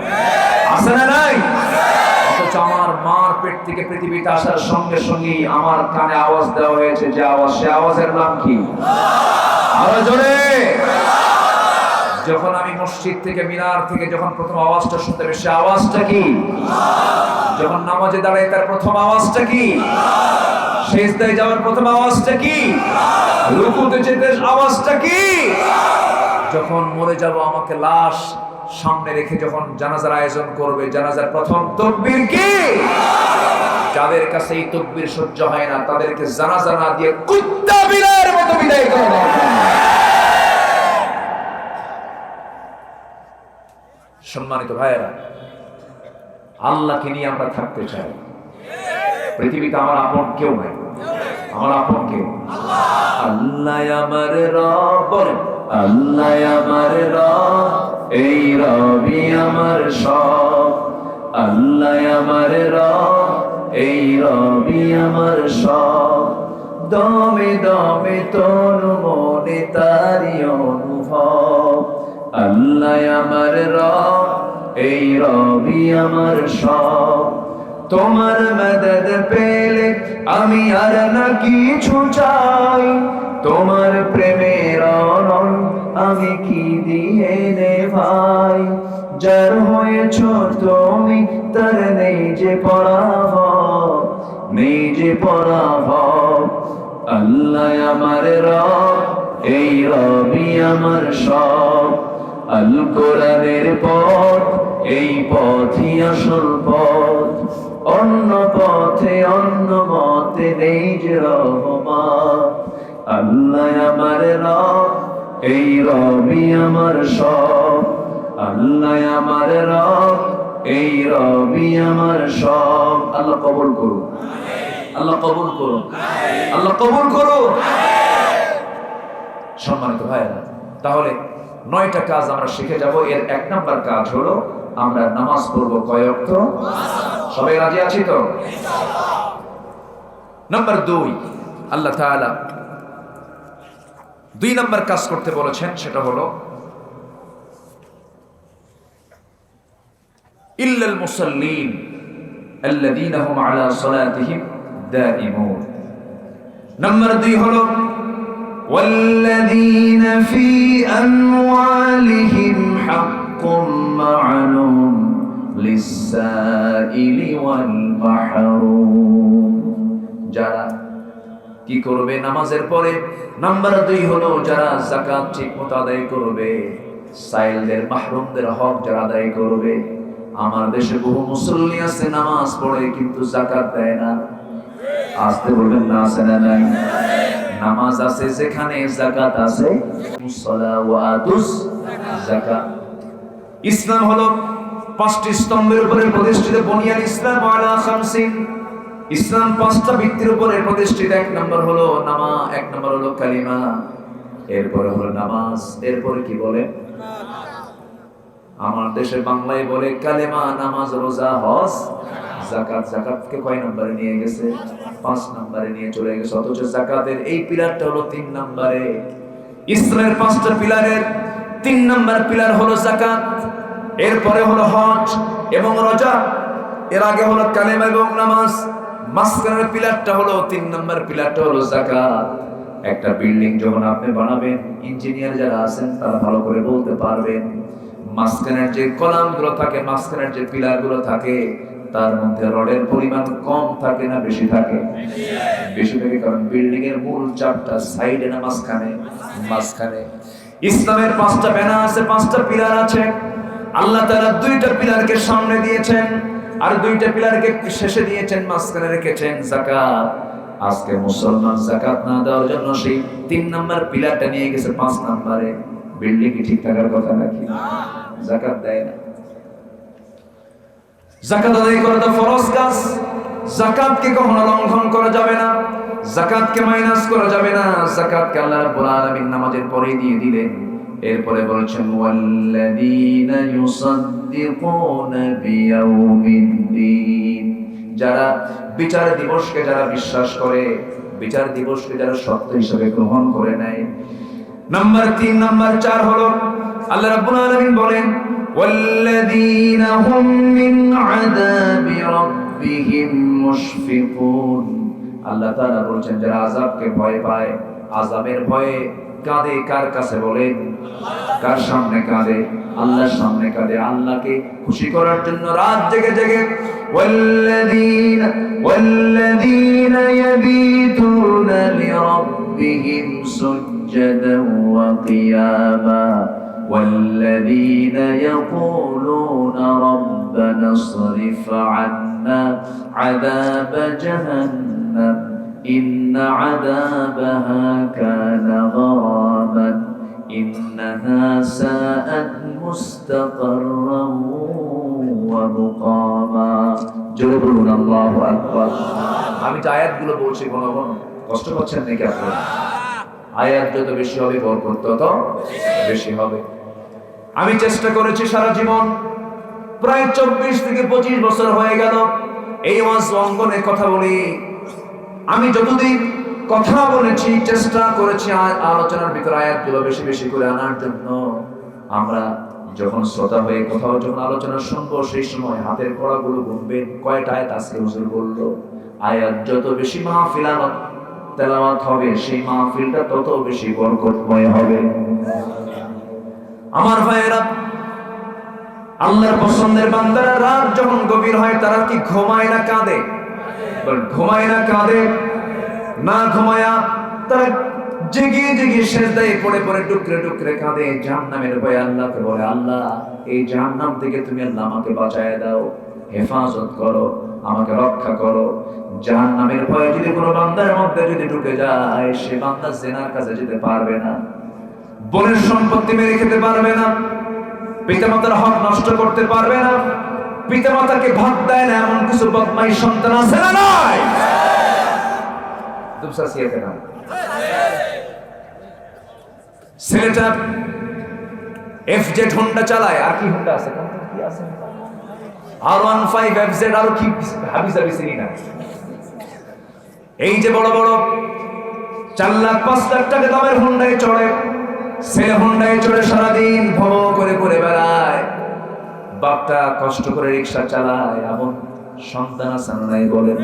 [SPEAKER 1] আছে না নাই? অথচ অথচ আমার মার পেট থেকে পৃথিবীতে আসার সঙ্গে সঙ্গেই আমার কানে আওয়াজ দেওয়া হয়েছে, যে আওয়াজ, সে আওয়াজের নাম কি? আরো জোরে। যখন আমি মসজিদ থেকে, মিনার থেকে যখন প্রথম আওয়াজটা শুনতে পেয়েছি, সে আওয়াজটা কি? যখন নামাজে দাঁড়াই তার প্রথম আওয়াজটা কি? সিজদায় যাওয়ার প্রথম আওয়াজটা কি? রুকুতে যেতে আওয়াজটা কি? যখন মরে যাব, আমাকে লাশ সামনে রেখে যখন জানাজার আয়োজন করবে, জানাজার প্রথম তাকবীর কি? যাদের কাছে এই তাকবীর সহ্য হয় না, তাদেরকে জানাজা না দিয়ে কুত্তা বিড়ালের মতো বিদায় করা দরকার। সম্মানিত ভাইয়েরা, আল্লাহকে নিয়ে আমরা থাকতে চাই। পৃথিবীতে আমার আপন কেউ নাই, আমার আপন কেউ আল্লাহ। আমার রব, আল্লাহ আমার রব, এই রবি আমার সব। আল্লাহ আমার রব, এই রবি আমার সব। দমে দমে তনু মনে তারি অনুভব। আল্লাহ আমার রব, এই রবি আমার সব। তোমার মদদ পেলে আমি আর না কিছু চাই, তোমার প্রেমের অনল আমি কি দিয়ে নে ভাই। যার হয়েছ তুমি তার নেই যে পরাভব, নেই যে পরাভব। আল্লাহ আমার রব, এই রবি আমার সব। আল কোরআনের পথ, এই পথই আসল পথ। অন্য পথে অন্য মতে নেই যে রহমত। আল্লাহ আমার রব, এই রবি আমার সব। আল্লাহ আমার রব, এই রবি আমার সব। আল্লাহ কবুল করুন, আল্লাহ কবুল করুন, আল্লাহ কবুল করুন। সম্মানিত ভাইরা, তাহলে 9টা কাজ আমরা শিখে যাব। এর 1 নাম্বার কাজ হলো আমরা নামাজ পড়বো কয় ওয়াক্ত? সবাই রাজি আছি তো? নাম্বার 2, আল্লাহ তাআলা 2 নাম্বার কাজ করতে বলেছেন, সেটা হলো ইল্লাল মুসাল্লিন আল্লাযীনা হুম আলা সালাতিহিম দাঈমুন। নাম্বার 2 হলো والذين في أموالهم حق معلوم للسائل والمحروم। যারা কি করবে নামাজের পরে? নাম্বার 2 হলো যারা যাকাত ঠিকমতো আদায় করবে, সাইলদের মাহরুমদের হক যারা আদায় করবে। আমার দেশে বহু মুসল্লি আছে, নামাজ পড়ে কিন্তু যাকাত দেয় না। আসতে বলবেন না, আছে না নাই? নামাজ আছে যেখানে যাকাত আছে। যাকাত। ইসলাম হলো 5টি স্তম্ভের উপরে প্রতিষ্ঠিত। বুনিয়াল ইসলাম আলা 50। ইসলাম 5টা ভিত্তির উপরে প্রতিষ্ঠিত। 1 নম্বর হলো নামাজ, 1 নম্বর হলো কালিমা, এরপরে হলো নামাজ, এরপরে কি বলে? আমার দেশে বাংলায় বলে কালেমা, নামাজ, রোজা, হজ, যাকাত। যাকাতকে কয় নম্বরে নিয়ে গেছে? 5 নম্বরে নিয়ে চলে গেছে। অথচ যাকাতের এই পিলারটা হলো 3 নম্বরে। ইসলামের 5টা পিলারের 3 নম্বর পিলার হলো যাকাত, এরপরে হলো হজ এবং রোজা, এর আগে হলো কালেমা এবং নামাজ। মাঝখানের পিলারটা হলো 3 নম্বর পিলারটা হলো যাকাত। একটা বিল্ডিং যখন আপনি বানাবেন, ইঞ্জিনিয়ার যারা আছেন তারা ভালো করে বলতে পারবেন, মাঝখানের যে কলামগুলো থাকে, মাঝখানের যে পিলারগুলো থাকে, তার মধ্যে রডের পরিমাণ কম থাকে না বেশি থাকে? বেশি থাকে, কারণ বিল্ডিং এর মূল চাপটা সাইডে না মাঝখানে? মাঝখানে। ইসলামের 5টা বেনা আছে, 5টা পিলার আছে। আল্লাহ তাআলা 2টা পিলারকে সামনে দিয়েছেন আর 2টা পিলারকে শেষে দিয়েছেন, মাঝখানে রেখেছেন যাকাত। আজকে মুসলমান যাকাত না দেওয়ার জন্য সেই 3 নম্বর পিলারটা নিয়ে গেছে 5 নম্বরে। বিল্ডিং কি ঠিক থাকার কথা নাকি? যাকাত দেয় না। যাকাত আদায় করা তো ফরজ কাজ। যাকাতকে কখনো লঙ্ঘন করা যাবে না, যাকাতকে মাইনাস করা যাবে না। যাকাতকে আল্লাহ রাব্বুল আলামিন নামাজের পরেই দিয়ে দিলেন। এরপরে বলেছেন ওয়াল্লাযীনা ইউসাদ্দিকুনা বিয়াউমিদ্দিন। যারা বিচার দিবসকে যারা বিশ্বাস করে, বিচার দিবসকে যারা সত্য হিসেবে গ্রহণ করে নেয়। নাম্বার 3, নাম্বার 4 হলো আল্লাহ রাব্বুল আলামিন বলেন ওয়াল্লাযীনা হুম মিন আযাবি রাব্বিহিম ربهم مشفقون আল্লাহ তাআলা বলেন যারা আযাবকে ভয় পায় আযাবের ভয়ে কাঁদে কার কাছে বলেন কার সামনে কাঁদে আল্লাহর সামনে কাঁদে আল্লাহকে খুশি করার জন্য রাত জেগে জেগে والذين يبيتون لربهم سجدا وقياما والذين يقولون ربنا اصرف عنا عذاب جهنم إن عذابها كان غراما إنها ساءت مستقرا ومقاما জোরে বলুন আল্লাহু আকবার আমি যে আয়াতগুলো বলছি কোন কষ্ট পাচ্ছেন নাকি আপনারা আয়াত যত বেশি হবে বরকত তত বেশি হবে আমি চেষ্টা করেছি সারা জীবন প্রায় 24 থেকে 25 বছর হয়ে গেল এই ওয়াজ অঙ্গনে কথা বলি আমি যতদিন কথা বলেছি চেষ্টা করেছি আলোচনার ভিতরে আয়াতগুলো বেশি বেশি করে আনার জন্য আমরা যখন শ্রোতা হয়ে কোথাও যখন আলোচনা শুনবো সেই সময় হাতের কড়াগুলো গুনবেন কয়টা আয়াত আজকে হুজুর বললো আয়াত যত বেশি মাহফিল তেলাওয়াত হবে সেই মাহফিলটা তত বেশি বরকতময় হবে আমার ভাইয়েরা আল্লাহর পছন্দের বান্দারা রাত যখন গভীর হয় তারা কি ঘুমায় না কাঁদে ঘুমায় না কাঁদে না ঘুমায়া তারা জেগে জেগে সেজদায় পড়ে পড়ে টুকরে টুকরে কাঁদে জাহান্নামের ভয়ে আল্লাহকে বলে আল্লাহ এই জাহান্নাম থেকে তুমি আল্লাহ আমাকে বাঁচায় দাও হেফাজত করো আমাকে রক্ষা করো জাহান্নামের ভয়ে যদি কোনো বান্দার মধ্যে যদি ঢুকে যায় সে বান্দা জিনার কাছে যেতে পারবে না বোনের সম্পত্তি মেরে খেতে পারবে না পিতামাতার হক নষ্ট করতে পারবে না পিতামাতাকে ভাত দেয় না এমন কিছু বদমাইশ সন্তান আছে না নাই দুসরা সিয়াতে না ছেলেটা এফজেড হোন্ডা চালায় আর কি হোন্ডা আছে কি আছে R15 এফজেড আর কি হাবিজাবি চিনি না এই যে বড় বড় 4 লাখ 5 লাখ টাকা দামের হোন্ডায় চড়ে ছেলে হোন্ডায় চড়ে সারাদিন ভব করে করে বেড়ায় বাপটা কষ্ট করে রিকশা চালায় এমন সন্তান আছে নাই বলেন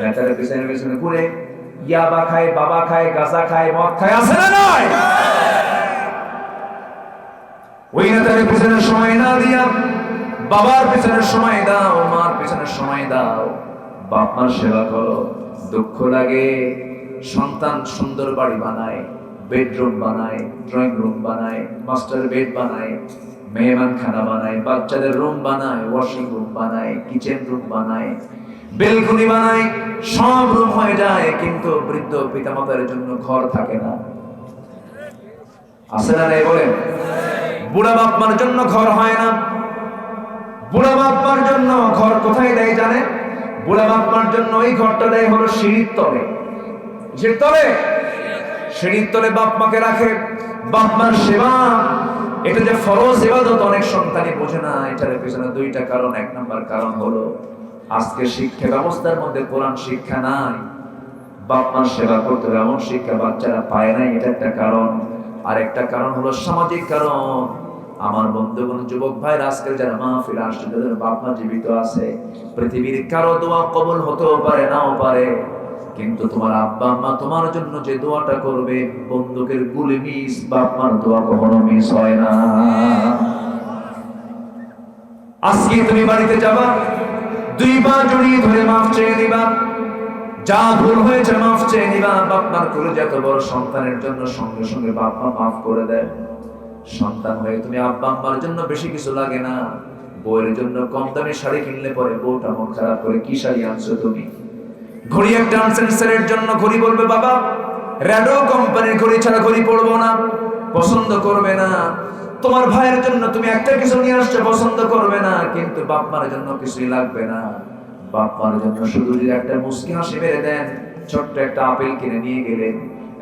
[SPEAKER 1] নেতার পিছনে পিছনে ঘুরে ইয়াবা খায় বাবা খায় গাঁজা খায় মদ খায় আছে না নাই ওই নেতার পিছনে সময় না দিয়া বাবার পিছনে সময় দাও মার পিছনে সময় দাও বাপ মার সেবা করো দুঃখ লাগে সন্তান সুন্দর বাড়ি বানায় বেডরুম বানায় ড্রয়িং রুম বানায় মাস্টার বেড বানায় মেহমান খানা বানায় বাচ্চাদের রুম বানায় ওয়াশিং রুম বানায় কিচেন রুম বানায় বেলকনি বানায় সব রুম হয়ে যায় কিন্তু বৃদ্ধ পিতামাতার জন্য ঘর থাকে না আছে না বলেন বুড়া বাপ মার জন্য ঘর হয় না বুড়া বাপ মার জন্য ঘর কোথায় দেয় জানে বুড়া বাপ মার জন্য ওই ঘরটা দেয় হলো সিঁড়ির তলে সিঁড়ির তলে বাপ মাকে রাখে বাপ মার সেবা এটা যে ফরজ ইবাদত অনেক সন্তানই বোঝে না এটার পেছনে দুইটা কারণ এক নাম্বার কারণ হলো আজকে শিক্ষা ব্যবস্থার মধ্যে কোরআন শিক্ষা নাই বাপ মার সেবা করতে হবে এমন শিক্ষা বাচ্চারা পায় নাই এটা একটা কারণ আর একটা কারণ হলো সামাজিক কারণ আমার বন্ধুগণ যুবক ভাই আজকের যারা মাহফিল আসছে যাদের বাপ মা জীবিত আছে পৃথিবীর কারো দোয়া কবুল হতেও পারে নাও পারে কিন্তু তোমার আব্বা আম্মা তোমার জন্য যে দোয়াটা করবে বন্দুকের গুলি মিস বাপ মার দোয়া কখনো মিস হয় না আজকে তুমি বাড়িতে যাবা দুই পা জড়িয়ে ধরে মাফ চেয়ে নিবা যা ভুল হয়েছে মাফ চেয়ে নিবা বাপ মার করে যত বড় সন্তানের জন্য সঙ্গে সঙ্গে বাপ মা মাফ করে দেয় সন্তান হয়ে তুমি আব্বা আম্মার জন্য বেশি কিছু লাগে না বউয়ের জন্য কম দামি শাড়ি কিনলে পরে বউটা মন খারাপ করে কি শাড়ি আনছো তুমি ঘড়ি একটা আনছেন ছেলের জন্য ঘড়ি বলবে বাবা রেডো কোম্পানির ঘড়ি ছাড়া ঘড়ি পরবো না পছন্দ করবে না তোমার ভাইয়ের জন্য তুমি একটা কিছু নিয়ে আসছো পছন্দ করবে না কিন্তু বাপ মার জন্য কিছুই লাগবে না বাপ মার জন্য শুধু যদি একটা মুস্কি হাসি মেরে দেন ছোট্ট একটা আপেল কিনে নিয়ে গেলেন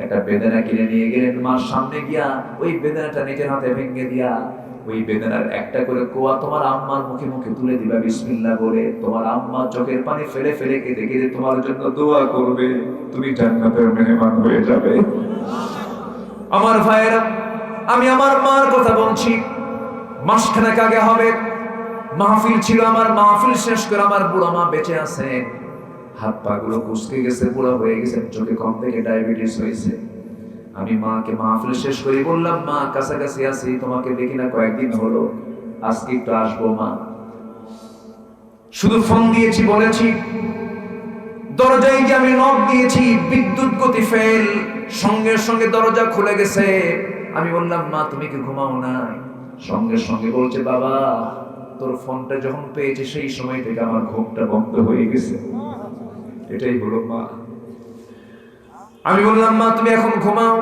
[SPEAKER 1] একটা বেদানা কিনে নিয়ে গেলেন মার সামনে গিয়া ওই বেদানাটা নিজের হাতে ভেঙে দিয়া ওই বেদানার একটা করে কোয়া তোমার আম্মার মুখে মুখে তুলে দিবা বিসমিল্লাহ বলে তোমার আম্মা চোখের পানি ফেলে ফেলে কেঁদে কেঁদে তোমার জন্য দোয়া করবে তুমি জান্নাতের মেহমান হয়ে যাবে আমার ভাইয়েরা আমি আমার মার কথা বলছি মাসখানেক আগে হবে মাহফিল ছিল, আমার মাহফিল শেষ করে আমার বুড়া মা বেঁচে আছে, হাত পা গুলো কুচকে গেছে, বুড়া হয়ে গেছে, চোখে কম থেকে ডায়াবেটিস হয়েছে। আমি মাকে মাহফিল শেষ করে বললাম, মা কাছাকাছি আছি, তোমাকে দেখি না কয়েকদিন হলো, আজকে একটু আসবো মা। শুধু ফোন দিয়েছি, বলেছি, দরজায় গিয়ে আমি নক দিয়েছি, বিদ্যুৎ গতি ফেল, সঙ্গে সঙ্গে দরজা খুলে গেছে। আমি বললাম, মা তুমি কি ঘুমাও না? সঙ্গে সঙ্গে বলছে, বাবা তোর ফোনটা যখন পেয়েছে সেই সময় থেকে আমার ঘুমটা বন্ধ হয়ে গেছে। এটাই হলো মা। আমি বললাম, মা তুমি এখন ঘুমাও।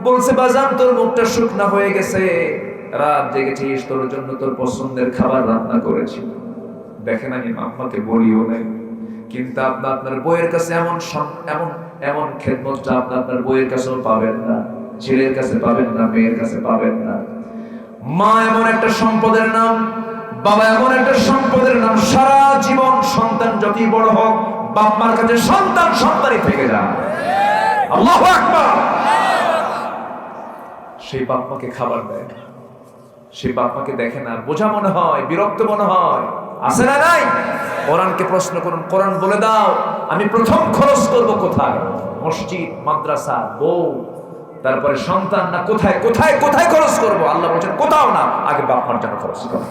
[SPEAKER 1] বলছে, বাজান তোর মুখটা শুকনা হয়ে গেছে, রাত জেগেছিস, তোর জন্য তোর পছন্দের খাবার রান্না করেছি। দেখেন আমি আম্মাকে বলিও নাই, কিন্তু আপনার বইয়ের কাছে এমন এমন এমন খেদমতটা আপনার বইয়ের কাছেও পাবেন না, ছেলের কাছে পাবেন না, মেয়ের কাছে পাবেন না। মা এমন একটা সম্পদের নাম, বাবা এমন একটা সম্পদের নাম, সারা জীবন সন্তান যতই বড় হোক, বাপ মার কাছে সন্তান সন্তানই থেকে যায়। আল্লাহু আকবার। সেই বাপ মাকে খাবার দেয়, সেই বাপ মাকে দেখে না, বোঝা মনে হয়, বিরক্ত মনে হয়, আছে না নাই? কোরআনকে প্রশ্ন করুন, কোরআন বলে দাও আমি প্রথম খরচ করব কোথায়? মসজিদ, মাদ্রাসা, বউ, তারপরে সন্তান, না কোথায় কোথায় কোথায় খরচ করব? আল্লাহ বলেছেন কোথাও না, আগে বাপ মার জন্য খরচ করো।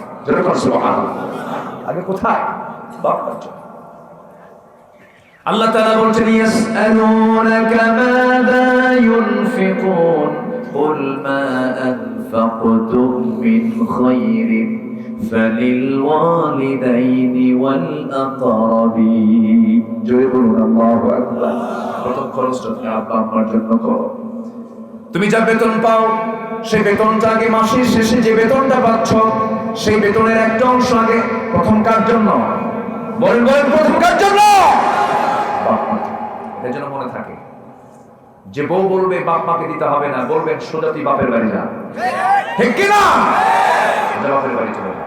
[SPEAKER 1] আগে কোথায়? বাপ মার জন্য। আল্লাহ তাআলা বলেছেন, ইয়াসআলুনাকা মাযা ইউনফিকুন কুল মা আনফাকতুম মিন খায়রিন ফালিল ওয়ালিদাইনি ওয়াল আকরাবিন। জোরে বলুন আল্লাহু আকবার। প্রথম খরচটা তুমি আব্বা আম্মার জন্য করো। তুমি যা বেতন পাও, সেই বেতনটা আগে মাসের শেষে যে বেতনটা পাচ্ছ, সেই বেতনের একটা অংশ আগে প্রথম কার জন্য? বলেন বলেন, প্রথম কার জন্য? এর জন্য মনে থাকে যে বউ বলবে বাপ মাকে দিতে হবে না, বলবেন সোজা তুই বাপের বাড়ি যা। ঠিক কি না? বাপের বাড়ি চলে যা।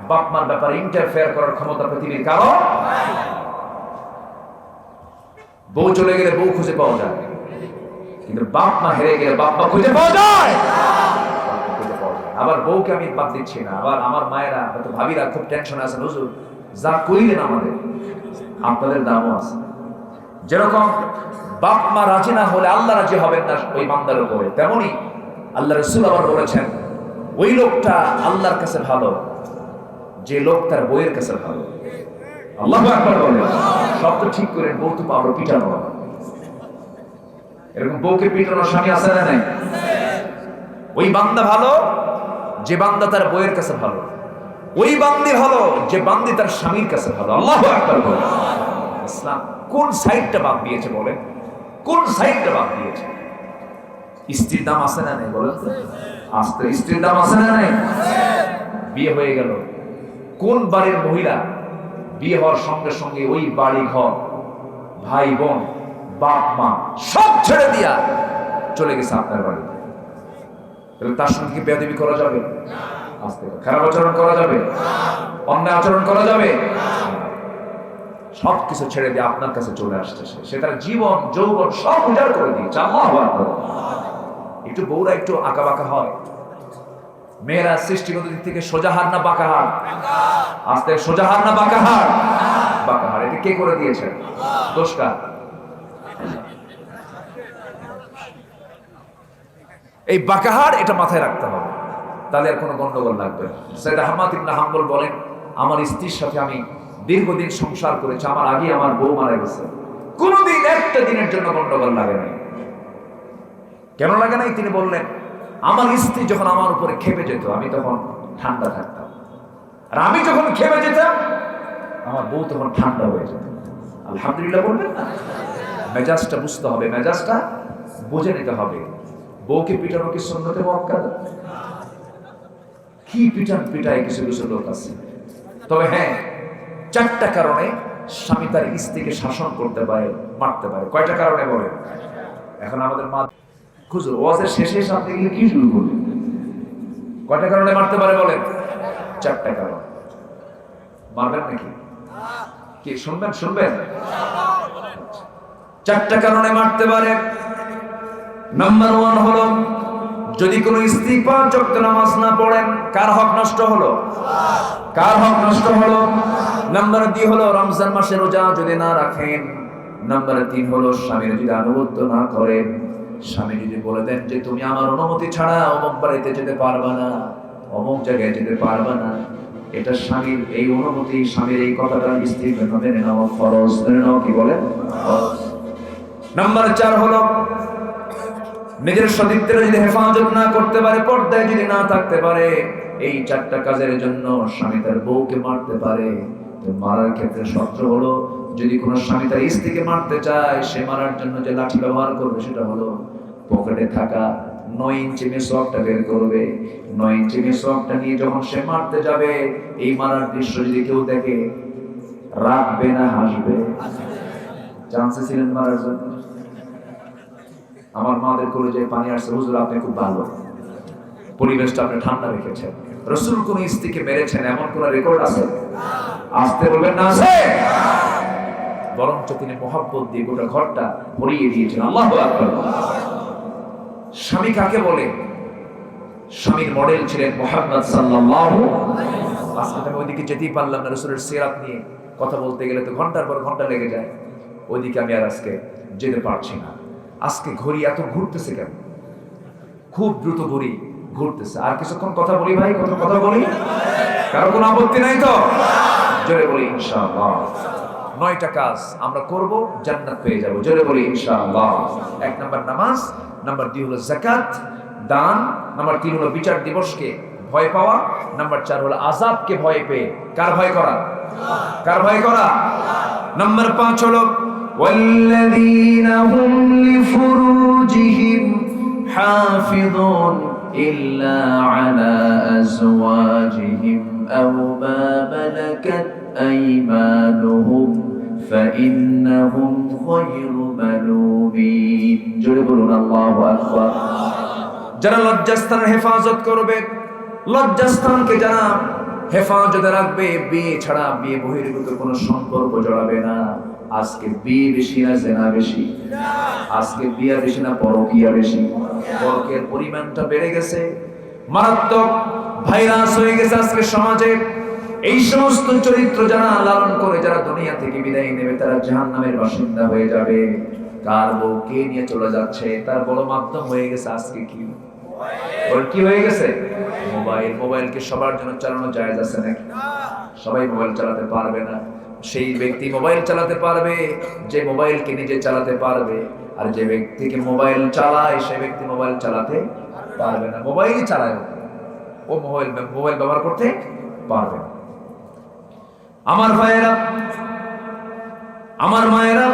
[SPEAKER 1] বাপ মার ব্যাপারে ইন্টারফেয়ার করার ক্ষমতা পৃথিবীর কারো। বউ চলে গেলে বউ খুঁজে পাওয়া যায়, কিন্তু বাপ মা হেরে গেলে বাপ মা খুঁজে পাওয়া যায়। আবার বউকে আমি বাদ দিচ্ছি না, আবার আমার মায়েরা হয়তো ভাবিরা খুব টেনশন আছেন, হুজুর যা কইলেন আমাদের, আপনাদের দামও আছে। যেরকম বাপ মা রাজি না হলে আল্লাহ রাজি হবেন না ওই বান্দার উপরে, তেমনি আল্লাহ রাসূল আবার বলেছেন, ওই লোকটা আল্লাহর কাছে ভালো যে লোক তার বউয়ের কাছে ভালো। আল্লাহু আকবার বলেন। সব তো ঠিক করেন, বউ তো পাবো পিটানো। এরকম বউকে পিটানোর স্বামী আছে না নাই? ওই বান্দা ভালো যে বান্দা তার বউয়ের কাছে ভালো, ওই বান্দি ভালো যে বান্দি তার স্বামীর কাছে ভালো। আল্লাহু আকবার বলেন। ইসলাম কোন সাইডটা বাদ দিয়েছে বলেন? কোন সাইডটা বাদ দিয়েছে? স্ত্রীর দাম আছে না নাই বলেন? আস্তে স্ত্রীর দাম আছে না নাই? বিয়ে হয়ে গেল, কোন বাড়ির মহিলা বিয়ে হওয়ার সঙ্গে সঙ্গে ওই বাড়ি ঘর, ভাই বোন, বাপ মা সব ছেড়ে দিয়া চলে গেছে আপনার বাড়িতে? তার সঙ্গে কি বেয়াদবি করা যাবে? আস্তে খারাপ আচরণ করা যাবে? অন্যায় আচরণ করা যাবে? সবকিছু ছেড়ে দিয়ে আপনার কাছে চলে আসছে, সে তার জীবন যৌবন সব উজাড় করে দিয়েছে। আল্লাহু আকবার। একটু বউরা একটু আঁকা বাঁকা হয়, মেয়েরা সৃষ্টিগত দিক থেকে সোজা হার না বাঁকা হার? আস্তে সোজা হার না বাঁকা হার? বাঁকা হার। এটা কে করে দিয়েছে? দোষ কার? এই বাঁকা হার, এটা মাথায় রাখতে হবে, তাহলে আর কোনো গন্ডগোল লাগবে না। সৈয়দ আহমদ ইবনে হাম্বল বলেন, আমার স্ত্রীর সাথে আমি দীর্ঘদিন সংসার করেছি, আমার আগে আমার বউ মারা গেছে, কোনদিন একটা দিনের জন্য গন্ডগোল লাগে নাই। কেন লাগে নাই? তিনি বললেন, আমার স্ত্রী যখন আমার উপরে খেপে যেত, আমি তখন ঠান্ডা থাকতাম, আর আমি যখন খেপে যেতাম আমার বউ তখন ঠান্ডা হয়ে যেত। আলহামদুলিল্লাহ বলবেন না? মেজাজটা বুঝতে হবে, মেজাজটা বুঝে নিতে হবে। বউকে পিটানো কি সুন্নতে মুআক্কাদা? কি পিটান পিটায় কিছু কিছু লোক আছে। তবে হ্যাঁ, 4টা কারণে স্বামী তার স্ত্রীকে শাসন করতে পারে, মারতে পারে। কয়টা কারণে বলে? এখন আমাদের মা হুজুর ওয়াজের শেষে সামনে গিয়ে কি শুরু করবে? কয়টা কারণে মারতে পারে বলেন? 4টা কারণ। মারবেন নাকি? কি শুনবেন? শুনবেন? 4টা কারণে মারতে পারে। নাম্বার 1 হলো যদি কোনো স্ত্রী 5 ওয়াক্ত নামাজ না পড়েন, কার হক নষ্ট হলো? কার হক নষ্ট হলো? নাম্বার 2 হলো রমজান মাসে রোজা যদি না রাখেন। নাম্বার 3 হলো স্বামীর যদি আনুগত্য না করেন। স্বামী যদি বলে দেন যে তুমি আমার অনুমতি ছাড়া অমুক বাড়িতে যেতে পারবা না, অমুক জায়গায় যেতে পারবা না, এটা স্বামীর এই অনুমতি, স্বামীর এই কথাটা স্ত্রীর জন্য মেনে নেওয়া ফরজ। মেনে নেওয়া কি বলে? ফরজ। নাম্বার 4 হলো নিজের সতীত্বের যদি হেফাজত না করতে পারে, পর্দায় যদি না থাকতে পারে, এই 4টা কাজের জন্য স্বামী তার বউকে মারতে পারে। তো মারার ক্ষেত্রে শর্ত হলো, যদি কোনো স্বামী তার স্ত্রীকে মারতে চায়, সে মারার জন্য যে লাঠি ব্যবহার করবে সেটা হলো পকেটে থাকা 9 ইঞ্চি মেসওয়াকটা বের করবে। 9 ইঞ্চি মেসওয়াকটা নিয়ে যখন সে মারতে যাবে, এই মারার দৃশ্য যদি কেউ দেখে, রাখবে না হাসবে? চান্সে ছিলেন মারার জন্য? আমার মাদের কলেজে পানি আসছে, হুজুর আপনি খুব ভালো, পরিবেশটা আপনি ঠান্ডা রেখেছেন, রাসূল কোন স্ত্রীকে মেরেছেন এমন কোন রেকর্ড আছে? আসতে বলবেন না আছে, বরঞ্চ তিনি মহব্বত দিয়ে গোটা ঘরটা ভরিয়ে দিয়েছেন। আল্লাহু আকবার। স্বামী কাকে বলে? স্বামীর মডেল ছিলেন মুহাম্মদ সাল্লাল্লাহু আলাইহি ওয়াসাল্লাম। আজকে আমি ওইদিকে যেতেই পারলাম না, রাসূলের সিরাত নিয়ে কথা বলতে গেলে তো ঘন্টার পর ঘন্টা লেগে যায়। ওইদিকে আমি আর আজকে যেতে পারছি না। আজকে ঘড়ি এত ঘুরতেছে কেন? খুব দ্রুত ঘড়ি ঘুরতেছে। আর কিছুক্ষণ কথা বলি ভাই, কত কথা বলি? কারো কোনো আপত্তি নাই তো? জোরে বলি ইনশাআল্লাহ। 9টা কাজ আমরা করব, জান্নাত পেয়ে যাব। জোরে বলি ইনশাআল্লাহ। 1 নাম্বার নামাজ, নাম্বার 2 হলো যাকাত, দান, নাম্বার 3 হলো বিচার দিবসকে ভয় পাওয়া, নাম্বার 4 হলো আযাবকে ভয় পেয়ে। কার ভয় করা? কার ভয় করা? নাম্বার 5 হলো والذين هم لفروجهم حافظون إلا على أزواجهم أو ما ملكت أيمانهم فإنهم غير ملومين জোরে বলুন আল্লাহু আকবার। যারা লজ্জাস্থানের হেফাজত করবে, লজ্জাস্থানকে যারা হেফাজতে রাখবে, বিয়ে ছাড়া বিয়ে বহির্ভূত কোনো সম্পর্ক জড়াবে না। আজকে বিয়ে বেশি না জেনা বেশি? আজকে বিয়ে বেশি না পরকীয়া বেশি? পরকের পরিমাণটা বেড়ে গেছে, মারাত্মক ভাইরাস হয়ে গেছে আজকে সমাজে। এই সমস্ত চরিত্র যারা লালন করে, যারা দুনিয়া থেকে বিদায় নেবে, তারা জাহান্নামের বাসিন্দা হয়ে যাবে। কার বউ কে নিয়ে চলে যাচ্ছে তার বড় মাধ্যম হয়ে গেছে আজকে কি? কি হয়ে গেছে? মোবাইল। মোবাইলকে সবার জন্য চালানো জায়েজ আছে নাকি? সবাই মোবাইল চালাতে পারবে না। সেই ব্যক্তি মোবাইল চালাতে পারবে যে মোবাইলকে নিজে চালাতে পারবে, আর যে ব্যক্তিকে মোবাইল চালায় সে ব্যক্তি মোবাইল চালাতে পারবে না। মোবাইলই চালায়, ও মোবাইল ব্যবহার করতে পারবে না। আমার ভাইয়েরা, আমার মায়েরা,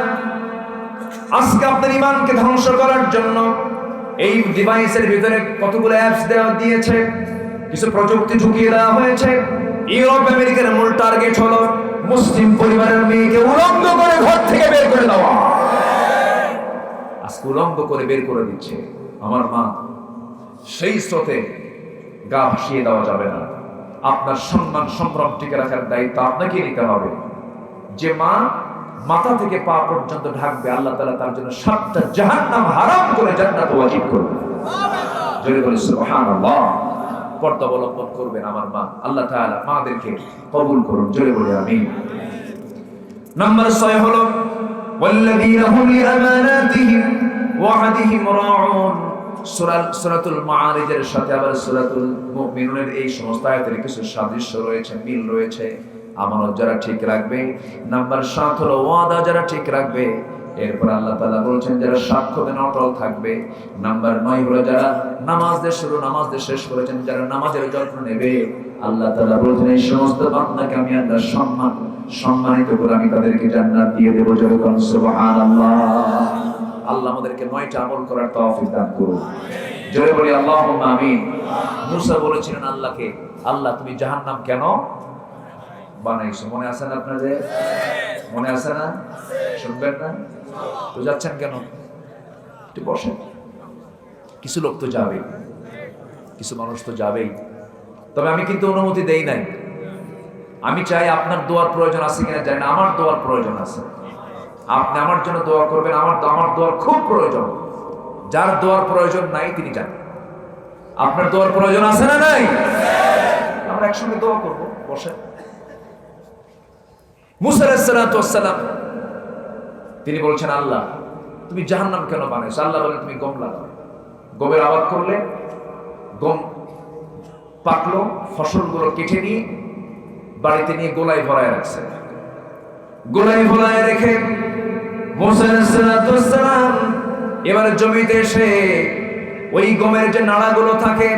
[SPEAKER 1] আজকে আপনার ঈমানকে ধ্বংস করার জন্য এই ডিভাইসের ভিতরে কতগুলো অ্যাপস দেওয়া দিয়েছে, কিছু প্রযুক্তি ঢুকিয়ে দেওয়া হয়েছে। ইউরোপ আমেরিকার মূল টার্গেট হলো মুসলিম পরিবারের মেয়েকে উলঙ্গ করে ঘর থেকে বের করে দেওয়া। আজকে উলঙ্গ করে বের করে দিচ্ছে। আমার মা, সেই স্রোতে গা ভাসিয়ে দেওয়া যাবে না। আপনার সম্মান সম্ভ্রম টিকে রাখার দায়িত্ব আপনাকে নিতে হবে। যে মা মাথা থেকে পা পর্যন্ত ঢাকবে, আল্লাহ তাআলা তার জন্য 7টা জাহান্নাম হারাম করে জান্নাত ওয়াজিব করবে। জোরে বলি সুবহানাল্লাহ। পর্দা অবলম্বন করবেন আমার মা। আল্লাহ তাআলা মাদেরকে কবুল করুন। জোরে বলি আমিন। নাম্বার 6 হলো ওয়াল্লাযীনা হুম লিআমানাতিহিম ওয়া আহদিহিম রাউন। সূরাতুল মাআরিজের সাথে আবার সূরাতুল মুমিনুনের এই সমস্ত আয়াতের কিছু সাদৃশ্য রয়েছে, মিল রয়েছে। আমানত যারা ঠিক রাখবে। নাম্বার 7 হলো ওয়াদা যারা ঠিক রাখবে। এরপর আল্লাহ তাআলা বলছেন যারা সাক্ষ্য দেন অটল থাকবে। নাম্বার 9 হলো যারা নামাজ দিয়ে শুরু নামাজ দিয়ে শেষ করেছেন, যারা নামাজের যত্ন নেবে। আল্লাহ তাআলা বলছেন এই সমস্ত বান্দাকে আমি আল্লাহ সম্মানিত করে আমি তাদেরকে জান্নাত দিয়ে দেব। জোরে বলুন সুবহানাল্লাহ। আল্লাহ আমাদেরকে 9টা আমল করার তৌফিক দান করুন। জোরে বলি আল্লাহুম্মা আমিন। মুসা বলেছিলেন আল্লাহকে, আল্লাহ তুমি জাহান্নাম কেন বানাইছো? মনে আছে না আপনাদের? মনে আছে না? শুনবেন না তো? যাচ্ছেন কেন? একটু বসেন। কিছু লোক তো যাবেই, কিছু মানুষ তো যাবেই। তবে আমি কিন্তু অনুমতি দেই নাই। আমি চাই আপনার দোয়ার প্রয়োজন আছে কিনা জানি না, আমার দোয়ার প্রয়োজন আছে। আপনি আমার জন্য দোয়া করবেন, আমার দোয়ার খুব প্রয়োজন। যার দোয়ার প্রয়োজন নাই তিনি যান। আপনার দোয়ার প্রয়োজন আছে না নাই? আমরা একসঙ্গে দোয়া করবো, বসে। মুসা আলাইহিস সালাতু ওয়াস সালাম তিনি বলছেন, আল্লাহ তুমি জাহান্নাম কেন বানাইছো? আল্লাহ বলেন, তুমি গম লাগাও। গমের আবাদ করলে গম পাকলো, ফসলগুলো কেটে নিয়ে বাড়িতে নিয়ে গোলায় ভরায় রাখছে। গোলায় ভরায় রেখে মুসা আলাইহিস সালাতু ওয়াস সালাম এবারে জমিতে এসে ওই গমের যে নাড়াগুলো থাকে,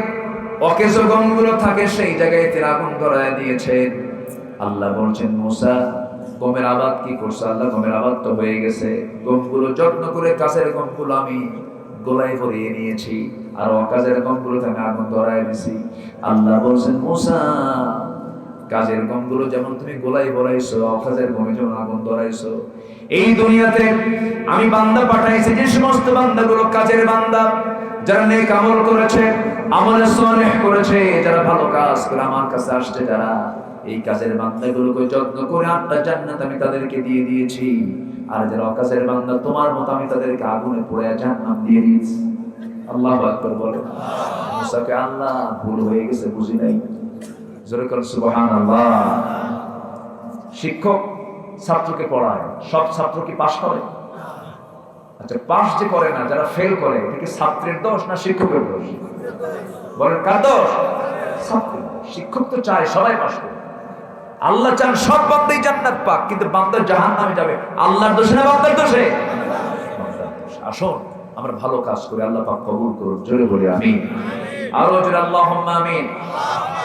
[SPEAKER 1] অকেজ গমগুলো থাকে, সেই জায়গায় তিনি আগুন ধরায় দিয়েছেন। আল্লাহ বলছেন, মুসা গমের আবাদ কি করছো? আল্লাহ, গমের আবাদ তো হয়ে গেছে, গমগুলো যত্ন করে কাছের গমগুলো আমি গোলায় ভরিয়ে নিয়েছি, আর অকাজের গমগুলোতে আমি আগুন ধরায় দিছি। আল্লাহ বলছেন, মুসা কাজের গমগুলো যেমন তুমি গোলায় ভরাইছো, অকাজের গমে যেমন আগুন ধরাইছো, এই দুনিয়াতে আমি বান্দা পাঠাইছি, যে সমস্ত বান্দাগুলো কাজের বান্দা, যারা নেক আমল করেছে, আমলে সালেহ করেছে, যারা ভালো কাজ করে আমার কাছে আসছে, যারা এই কাজের বান্দাগুলোকে যত্ন করে 8টা জান্নাত আমি তাদেরকে দিয়ে দিয়েছি। আর যারা অকাজের বান্দা তোমার মতো, আমি তাদেরকে আগুনে পুড়ে জাহান্নাম দিয়ে দিয়েছি। আল্লাহু আকবার বলো। মুসাকে আল্লাহ ভুল হয়ে গেছে, বুঝি নাই, জোরে করে সুবহানাল্লাহ। শিক্ষক ছাত্রকে পড়ায়, সব ছাত্র কি পাস করে? আচ্ছা, পাস যে করে না, যারা ফেল করে, এটা কি ছাত্রের দোষ না শিক্ষকের দোষ? বলেন কার দোষ? ছাত্রের। শিক্ষক তো চায় সবাই পাস করে, আল্লাহ চান সব বান্দাই জান্নাত পাক, কিন্তু বান্দা জাহান্নামে যাবে, আল্লাহর দোষে না বান্দার দোষে? আসুন আমরা ভালো কাজ করি, আল্লাহ পাক কবুল করুন, জোরে বলি আমিন। আরো জোরে আল্লাহুম্মা আমিন,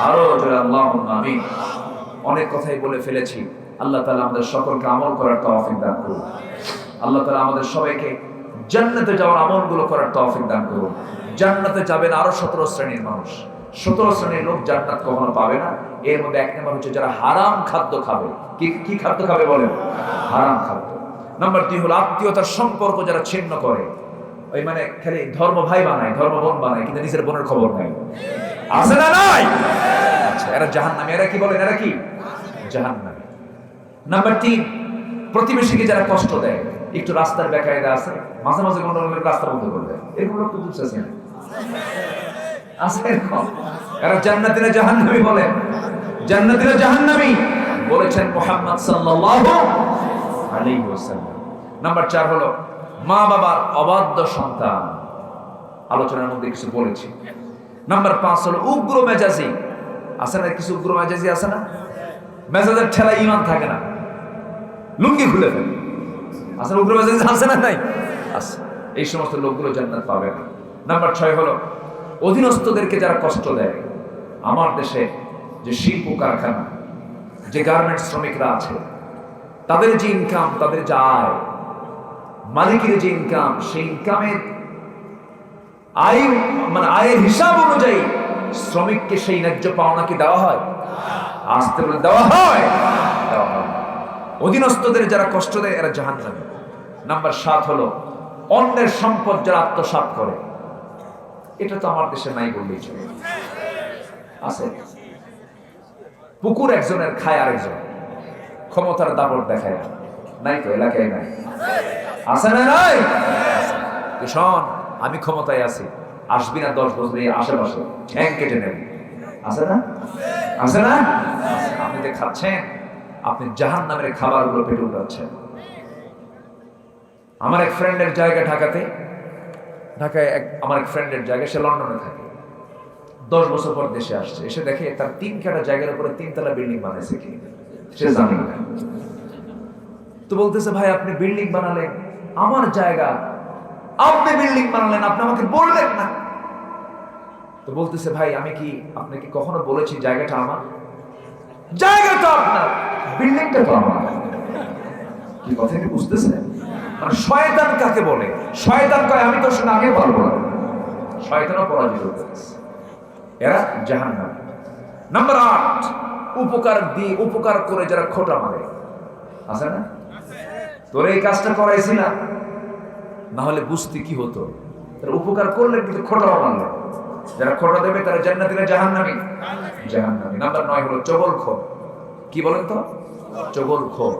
[SPEAKER 1] আরো জোরে আল্লাহুম্মা আমিন। অনেক কথাই বলে ফেলেছি, আল্লাহ তাআলা আমাদের সকলকে আমল করার তৌফিক দান করুন। আল্লাহ তাআলা আমাদের সবাইকে জান্নাতে যাওয়ার আমলগুলো করার তৌফিক দান করুন। জান্নাতে যাবেন আরো 17 শ্রেণীর মানুষ। 17 শ্রেণীর লোক জান্নাত কখনো পাবে না। এর মধ্যে এক নম্বর হচ্ছে যারা হারাম খাদ্য খাবে। কি খাদ্য খাবে বলেন? হারাম খাদ্য। নাম্বার 2 হলো আত্মীয়তার সম্পর্ক যারা ছিন্ন করে, ওই মানে খালি ধর্ম ভাই বানায়, ধর্ম বোন বানায়, কিন্তু নিজের বোনের খবর নাই, আছে না নাই? আচ্ছা, এরা জাহান্নামী। এরা কি বলেন? এরা কি জাহান্নামী। নাম্বার 3, প্রতিবেশীকে যারা কষ্ট দেয়, একটু রাস্তার বেকায়দা আছে, মাঝে মাঝে কোনো রাস্তা বন্ধ করে দেয়, এরকম লোক তো বুঝতেছেন আছে এরকম। এরা জান্নাতি না জাহান্নামী? বলেন জান্নাতি না জাহান্নামী? বলেছেন মুহাম্মদ সাল্লাল্লাহু আলাইহি ওয়াসাল্লাম। নাম্বার 4 হলো মা বাবার অবাধ্য সন্তান, আলোচনার মধ্যে কিছু বলেছি। নাম্বার 5 হলো উগ্র মেজাজি। আছে না কিছু উগ্র মেজাজি? আছে না? মেজাজের ঠেলা ঈমান থাকে না, লুঙ্গি খুলে ফেলে। আছে উগ্র মেজাজি? আছে না নাই? আছে। এই সমস্ত লোকগুলো জান্নাত পাবে না। নাম্বার 6 হলো অধীনস্থদেরকে যারা কষ্ট দেয়। আমার দেশে যে শিল্প কারখানা, যে গার্মেন্টস শ্রমিকরা আছে, তাদের যে ইনকাম, তাদের যে আয়, মালিকের যে ইনকাম, সেই ইনকামের আয় মানে আয়ের হিসাব অনুযায়ী শ্রমিককে সেই ন্যায্য পাওনা কি দেওয়া হয়? আসতে বলে দেওয়া হয়? দেওয়া হয়। অধীনস্থদের যারা কষ্ট দেয় এরা জাহান্নামী। নাম্বার 7 হলো অন্যের সম্পদ যারা আত্মসাৎ করে। এটা তো আমার দেশে নাই বললেই চলে। আছে পুকুর একজনের খায় আরেকজন, ক্ষমতার দাপট দেখায়, নাই তো? এলাকায় নাই? আছে না নাই? শোন, আমি ক্ষমতায় আছি, আসবি না 10 বছর এই আশেপাশে, ঠ্যাং কেটে নেব। আছে না? আছে না? আপনি যে খাচ্ছেন, আপনি জাহান্নামের খাবারগুলো পেটে উঠাচ্ছেন। আমার এক ফ্রেন্ডের জায়গা ঢাকায় আমার এক ফ্রেন্ডের জায়গা, সে লন্ডনে থাকে। 10 বছর পর দেশে আসছে, এসে দেখে তার 3 কাঠা জায়গার উপরে 3 তলা বিল্ডিং বানাইছে। কি সে জানে না। তো বলতেছে, ভাই আপনি বিল্ডিং বানালেন, আমার জায়গা, আপনি বিল্ডিং বানালেন, আপনি আমাকে বললেন না। তো বলতেছে, ভাই আমি কি আপনাকে কখনো বলেছি জায়গাটা আমার? জায়গাটা আপনার, বিল্ডিংটা তো আমার। কি কথা কি বুঝতেছেন? মানে শয়তান কাকে বলে? শয়তান কয় আমি তোর সঙ্গে আগে পারবো না। শয়তানও পরাজিত হয়েছে। এরা জাহান্নামী। নাম্বার 8, উপকার করে যারা খোঁটা মারে। আছে না? তোর এই কাজটা করাইছি না, না হলে বুঝতে কি হতো। তারা উপকার করলেন কিন্তু খোঁটাও মারলেন। যারা খোঁটা দেবে তারা জান্নাতি না জাহান্নামী? জাহান্নামী। নাম্বার 9 হলো চগলখোর। কি বলেন তো? চগলখোর।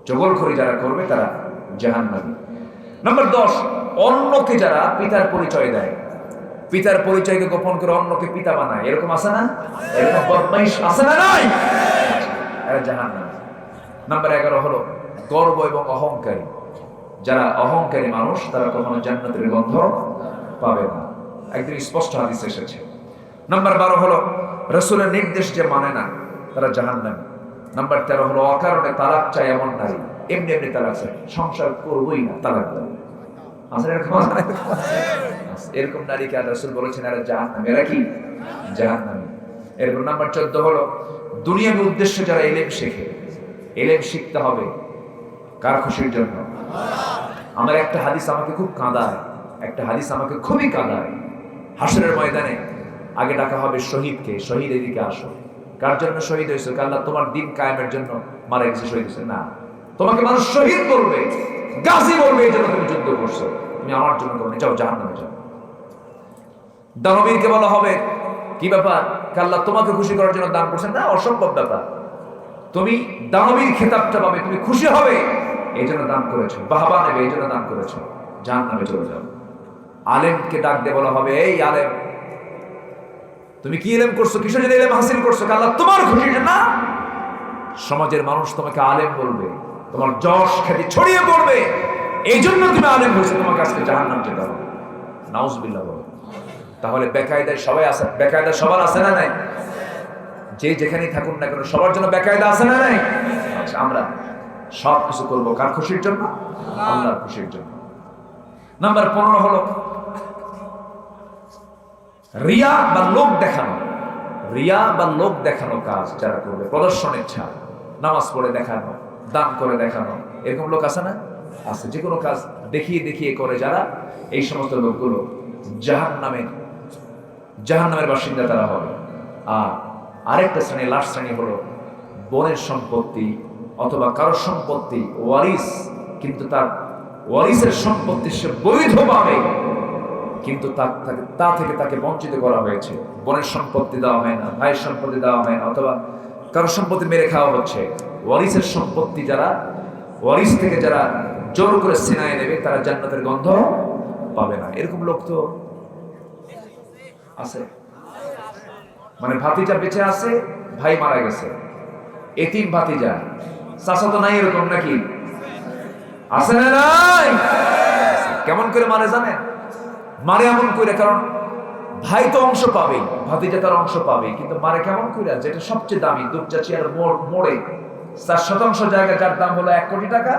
[SPEAKER 1] চগলখড়ি যারা করবে তারা জাহান্নামী। নাম্বার 10, অন্যকে যারা পিতার পরিচয় দেয়। পিতার পরিচয়কে গোপন করে অন্যকে পিতা বানায়, এরকম আছে না? এরকম বদমাইশ আছে না? নাই, এরা জাহান্নামী। নাম্বার 11 হলো গর্ব এবং অহংকারী। যারা অহংকারী মানুষ তারা কখনো জান্নাতের গন্ধ পাবে না, একদম স্পষ্ট হাদিস এসেছে। নাম্বার 12 হলো রাসূলের নির্দেশ যে মানে না, তারা জাহান্নামী। নাম্বার 13 হলো অকারণে তালাক চায় এমন নারী, এমনি এমনি তালাক চায়, সংসার করবই না, তালাক দাও। এরকম নারীকে রাসূল বলেছেন এরা জাহান্নামী। এরা কি? জাহান্নামী। এরপর নাম্বার 14 হলো দুনিয়াবী উদ্দেশ্যে যারা ইলম শেখে, ইলম শিখতে হবে কার খুশির জন্য? আমার একটা হাদিস আমাকে খুব কাঁদায়, একটা হাদিস আমাকে খুবই কাঁদায়। হাসরের ময়দানে আগে ডাকা হবে শহীদকে, শহীদ এদিকে আসো। কার জন্য শহীদ হয়েছে? আল্লাহ তোমার দিন কায়েমের জন্য মারা গেছে, শহীদ হয়েছে না। তোমাকে মানুষ শহীদ বলবে, গাজী বলবে, এই জন্য তুমি যুদ্ধ করছো, তুমি আমার জন্য করো, যাও জাহান্নামে যাও। দানবীরকে বলা হবে কি ব্যাপার, আল্লাহ তোমাকে খুশি করার জন্য দান করছেন না, অসম্ভব ব্যাপার, তুমি দানবীর খেতাবটা পাবে, তুমি খুশি হবে এই জন্য দান করেছো, বাহবা নেবে এই জন্য দান করেছো, জাহান্নামে চলে যাও। আলেমকে ডাক দিয়ে বলা হবে এই আলেম তুমি কি ইলম করছো, কিসের জন্য ইলম হাসিল করছো, আল্লাহ তোমার খুশির জন্য। সমাজের মানুষ তোমাকে আলেম বলবে, তোমার যশ খ্যাতি ছড়িয়ে পড়বে, এই জন্য তুমি আলেম হয়েছে, তোমাকে আজকে জাহান্নাম যেতে হবে। নাউজুবিল্লাহ বলো। তাহলে বেকায়দায় সবাই আছে, বেকায়দা সবার আছে না নাই? যে যেখানেই থাকুন না কেন সবার জন্য বেকায়দা আছে না নাই? আচ্ছা, আমরা সব কিছু করবো কার খুশির জন্য? আল্লাহর খুশির জন্য। নাম্বার 15 হলো রিয়া বা লোক দেখানো। রিয়া বা লোক দেখানো কাজ যারা করবে, প্রদর্শন ইচ্ছা, নামাজ পড়ে দেখানো, দান করে দেখানো, এরকম লোক আছে না? আছে। যে কোনো কাজ দেখিয়ে দেখিয়ে করে যারা, এই সমস্ত লোকগুলো জাহান্নামের বাসিন্দা তারা হবে। আর আরেকটা শ্রেণী, লাস্ট শ্রেণী হলো বোনের সম্পত্তি অথবা কারোর সম্পত্তি ওয়ারিস, কিন্তু তার ওয়ারিসের সম্পত্তি সে বৈধ পাবে, কিন্তু তা থেকে তাকে বঞ্চিত করা হয়েছে। বোনের সম্পত্তি দেওয়া হয় না, ভাইয়ের সম্পত্তি দেওয়া হয় না, অথবা কারোর সম্পত্তি মেরে খাওয়া হচ্ছে। ওয়ারিসের সম্পত্তি যারা, ওয়ারিস থেকে যারা জোর করে ছিনায় নেবে তারা জান্নাতের গন্ধ পাবে না। এরকম লোক তো আছে। মানে ভাতিজা বেঁচে আছে, ভাই মারা গেছে, এতিম ভাতিজা, চাচা তো নাই, এরকম নাকি? আছে না নাই? কেমন করে মারে জানেন? মারে এমন করে, কারণ ভাই তো অংশ পাবে, ভাতিজা তার অংশ পাবে, কিন্তু মারে কেমন করে? যেটা সবচেয়ে দামি দুপচাচিয়ার মোড়ে 4% জায়গা যার দাম হলো 1 কোটি টাকা,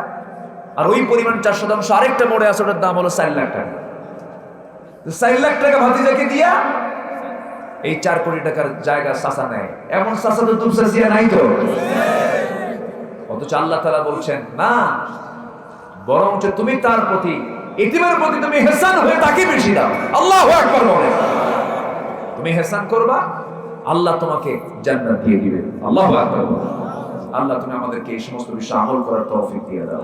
[SPEAKER 1] আর ওই পরিমাণ 4% আরেকটা মোড়ে আছে, ওটার দাম হলো 4 লাখ টাকা। 4 লাখ টাকা ভাতিজাকে দিয়া এই 4 কোটি টাকার জায়গা চাচা নেয়। এমন চাচা তো দুপচাচিয়া নাই তো। অথচ আল্লাহ তাআলা বলছেন না, বরঞ্চ তুমি তার প্রতি, এতিমের প্রতি তুমি ইহসান হয়ে তাকে বেশি দাও। আল্লাহু আকবার বলে। তুমি ইহসান করবা, আল্লাহ তোমাকে জান্নাত দিয়ে দিবে। আল্লাহু আকবার। আল্লাহ তুমি আমাদেরকে এই সমস্ত বিষয়ে আমল করার তৌফিক দিয়ে দাও।